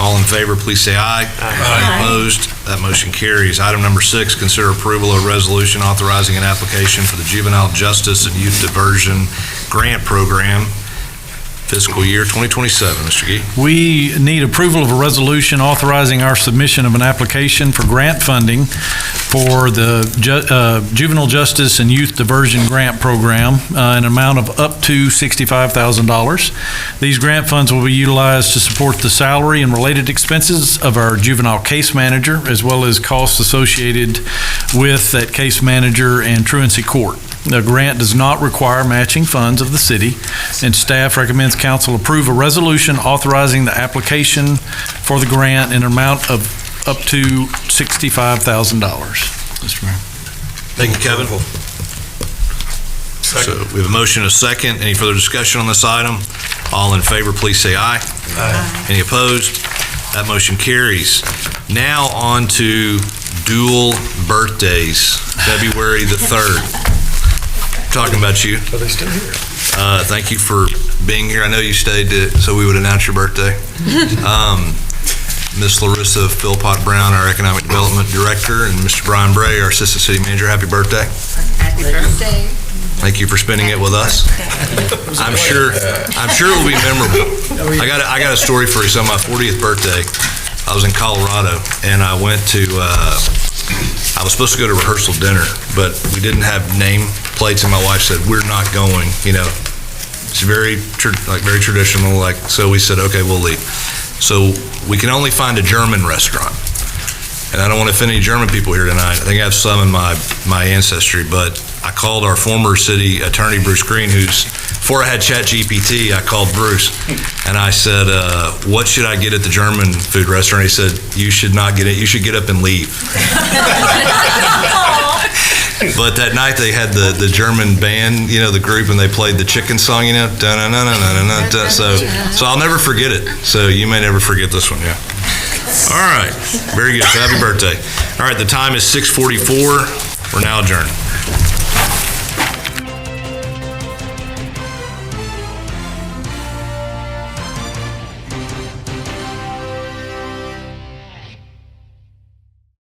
All in favor, please say aye. Aye. Opposed? That motion carries. Item number 6, consider approval of resolution authorizing an application for the Juvenile Justice and Youth Diversion Grant Program, fiscal year 2027. Mr. Gee? We need approval of a resolution authorizing our submission of an application for grant funding for the Juvenile Justice and Youth Diversion Grant Program, an amount of up to $65,000. These grant funds will be utilized to support the salary and related expenses of our juvenile case manager, as well as costs associated with that case manager and truancy court. The grant does not require matching funds of the city, and staff recommends council approve a resolution authorizing the application for the grant in an amount of up to $65,000. Mr. Mayor. Thank you, Kevin. So we have a motion and a second. Any further discussion on this item? All in favor, please say aye. Aye. Any opposed? That motion carries. Now on to dual birthdays, February the 3rd. Talking about you. Are they still here? Thank you for being here. I know you stayed so we would announce your birthday. Ms. Larissa Philpott Brown, our Economic Development Director, and Mr. Brian Bray, our Assistant City Manager. Happy birthday. Happy birthday. Thank you for spending it with us. I'm sure it will be memorable. I got a story for you. So on my 40th birthday, I was in Colorado, and I went to I was supposed to go to rehearsal dinner, but we didn't have name plates, and my wife said, we're not going. You know, it's very traditional. So we said, okay, we'll leave. So we can only find a German restaurant. And I don't want to offend any German people here tonight. I think I have some in my ancestry, but I called our former city attorney, Bruce Green, before I had ChatGPT, I called Bruce, and I said, what should I get at the German food restaurant? He said, you should not get it. You should get up and leave. But that night they had the German band, you know, the group, and they played the chicken song, you know, da-na-na-na-na-na-na. So I'll never forget it. So you may never forget this one, yeah. All right, very good. So happy birthday. All right, the time is 6:44. We're now adjourned.